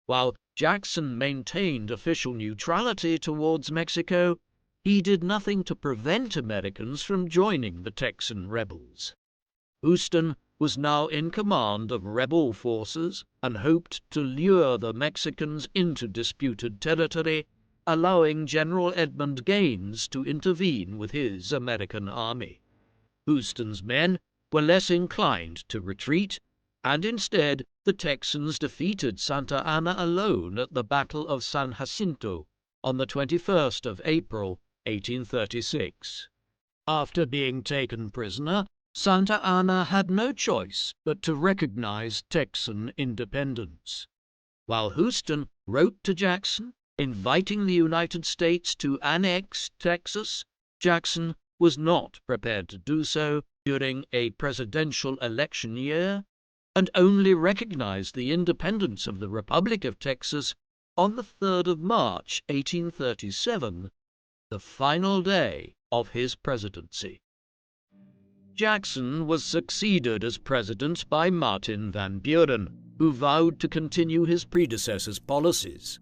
While Jackson maintained official neutrality towards Mexico, he did nothing to prevent Americans from joining the Texan rebels. Houston was now in command of rebel forces and hoped to lure the Mexicans into disputed territory, allowing General Edmund Gaines to intervene with his American army. Houston's men were less inclined to retreat, and instead the Texans defeated Santa Anna alone at the Battle of San Jacinto on the 21st of April, 1836. After being taken prisoner, Santa Anna had no choice but to recognize Texan independence. While Houston wrote to Jackson, inviting the United States to annex Texas, Jackson was not prepared to do so during a presidential election year, and only recognized the independence of the Republic of Texas on the 3rd of March, 1837, the final day of his presidency. Jackson was succeeded as president by Martin Van Buren, who vowed to continue his predecessor's policies.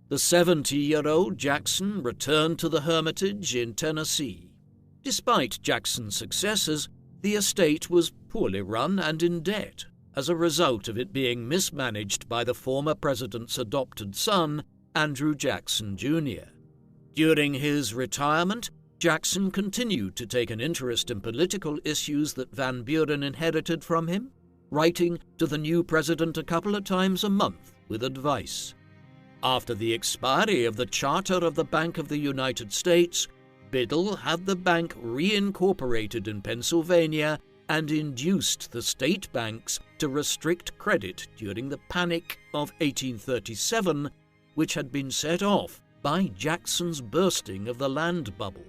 The 70-year-old Jackson returned to the Hermitage in Tennessee. Despite Jackson's successes, the estate was poorly run and in debt, as a result of it being mismanaged by the former president's adopted son, Andrew Jackson Jr. During his retirement, Jackson continued to take an interest in political issues that Van Buren inherited from him, writing to the new president a couple of times a month with advice. After the expiry of the Charter of the Bank of the United States, Biddle had the bank reincorporated in Pennsylvania and induced the state banks to restrict credit during the Panic of 1837, which had been set off by Jackson's bursting of the land bubble.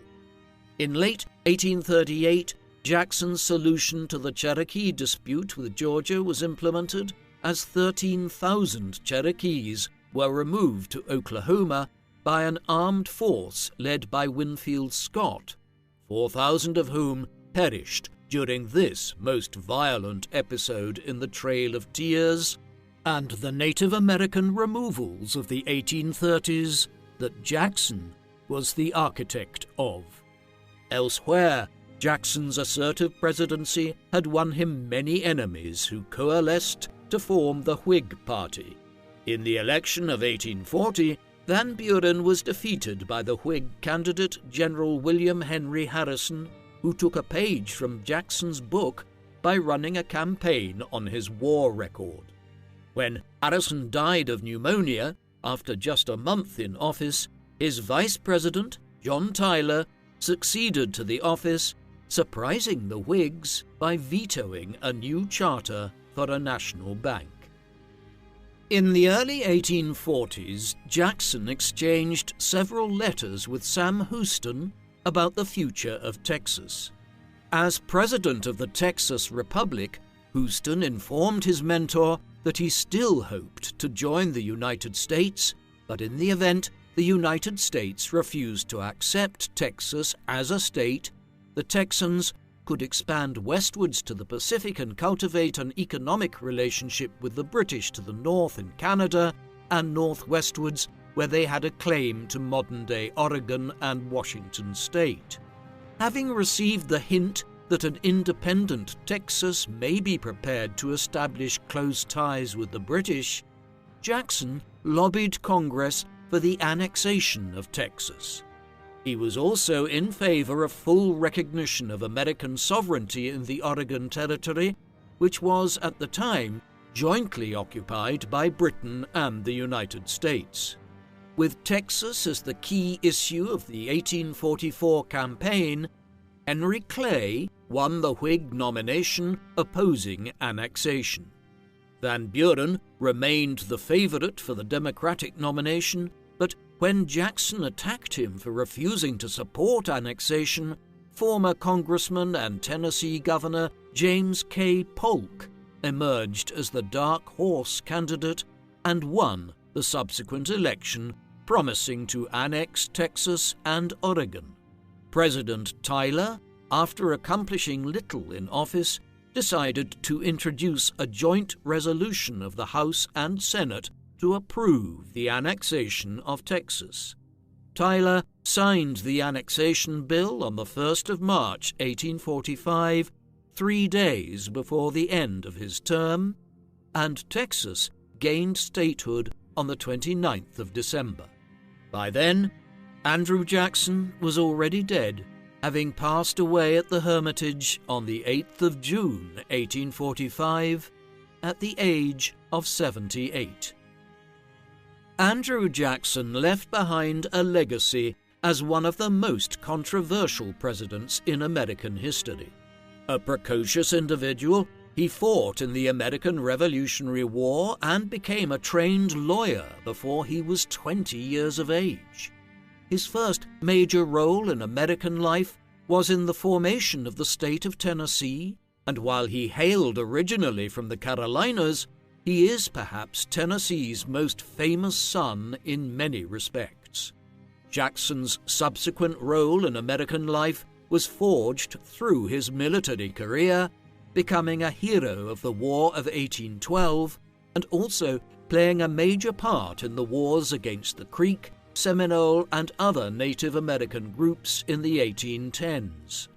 In late 1838, Jackson's solution to the Cherokee dispute with Georgia was implemented, as 13,000 Cherokees were removed to Oklahoma by an armed force led by Winfield Scott, 4,000 of whom perished during this most violent episode in the Trail of Tears and the Native American removals of the 1830s that Jackson was the architect of. Elsewhere, Jackson's assertive presidency had won him many enemies who coalesced to form the Whig Party. In the election of 1840, Van Buren was defeated by the Whig candidate General William Henry Harrison, who took a page from Jackson's book by running a campaign on his war record. When Harrison died of pneumonia after just a month in office, his vice president, John Tyler, succeeded to the office, surprising the Whigs by vetoing a new charter for a national bank. In the early 1840s, Jackson exchanged several letters with Sam Houston about the future of Texas. As president of the Texas Republic, Houston informed his mentor that he still hoped to join the United States, but in the event the United States refused to accept Texas as a state, the Texans could expand westwards to the Pacific and cultivate an economic relationship with the British to the north in Canada, and northwestwards where they had a claim to modern-day Oregon and Washington state. Having received the hint that an independent Texas may be prepared to establish close ties with the British, Jackson lobbied Congress for the annexation of Texas. He was also in favor of full recognition of American sovereignty in the Oregon Territory, which was at the time jointly occupied by Britain and the United States. With Texas as the key issue of the 1844 campaign, Henry Clay won the Whig nomination opposing annexation. Van Buren remained the favorite for the Democratic nomination, but when Jackson attacked him for refusing to support annexation, former Congressman and Tennessee Governor James K. Polk emerged as the dark horse candidate and won the subsequent election, promising to annex Texas and Oregon. President Tyler, after accomplishing little in office, decided to introduce a joint resolution of the House and Senate to approve the annexation of Texas. Tyler signed the annexation bill on the 1st of March, 1845, 3 days before the end of his term, and Texas gained statehood on the 29th of December. By then, Andrew Jackson was already dead, having passed away at the Hermitage on the 8th of June, 1845, at the age of 78. Andrew Jackson left behind a legacy as one of the most controversial presidents in American history. A precocious individual, he fought in the American Revolutionary War and became a trained lawyer before he was 20 years of age. His first major role in American life was in the formation of the state of Tennessee, and while he hailed originally from the Carolinas, he is perhaps Tennessee's most famous son in many respects. Jackson's subsequent role in American life was forged through his military career, becoming a hero of the War of 1812 and also playing a major part in the wars against the Creek, Seminole, and other Native American groups in the 1810s.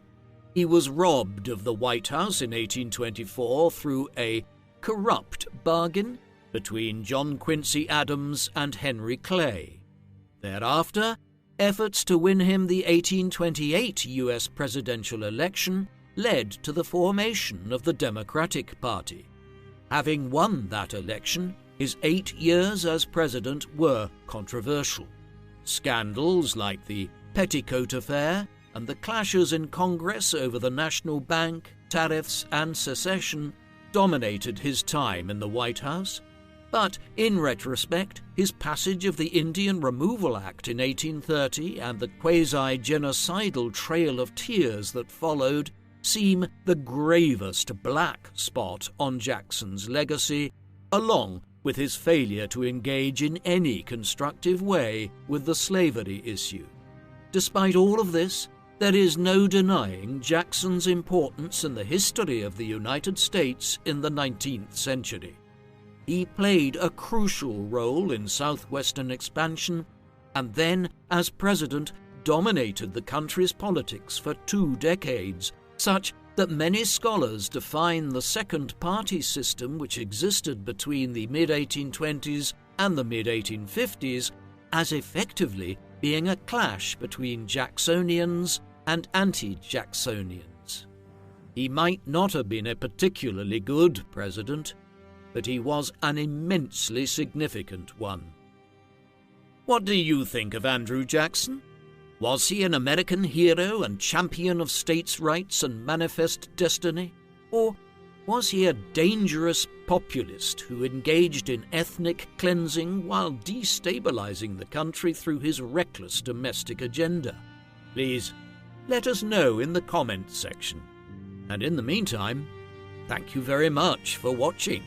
He was robbed of the White House in 1824 through a corrupt bargain between John Quincy Adams and Henry Clay. Thereafter, efforts to win him the 1828 U.S. presidential election led to the formation of the Democratic Party. Having won that election, his 8 years as president were controversial. Scandals like the Petticoat Affair and the clashes in Congress over the National Bank, tariffs, and secession dominated his time in the White House. But in retrospect, his passage of the Indian Removal Act in 1830 and the quasi-genocidal Trail of Tears that followed seem the gravest black spot on Jackson's legacy, along with his failure to engage in any constructive way with the slavery issue. Despite all of this, there is no denying Jackson's importance in the history of the United States in the 19th century. He played a crucial role in southwestern expansion and then, as president, dominated the country's politics for 2 decades, such that many scholars define the second party system which existed between the mid-1820s and the mid-1850s as effectively being a clash between Jacksonians and anti-Jacksonians. He might not have been a particularly good president, but he was an immensely significant one. What do you think of Andrew Jackson? Was he an American hero and champion of states' rights and manifest destiny? Or was he a dangerous populist who engaged in ethnic cleansing while destabilizing the country through his reckless domestic agenda? Please, let us know in the comments section. And in the meantime, thank you very much for watching.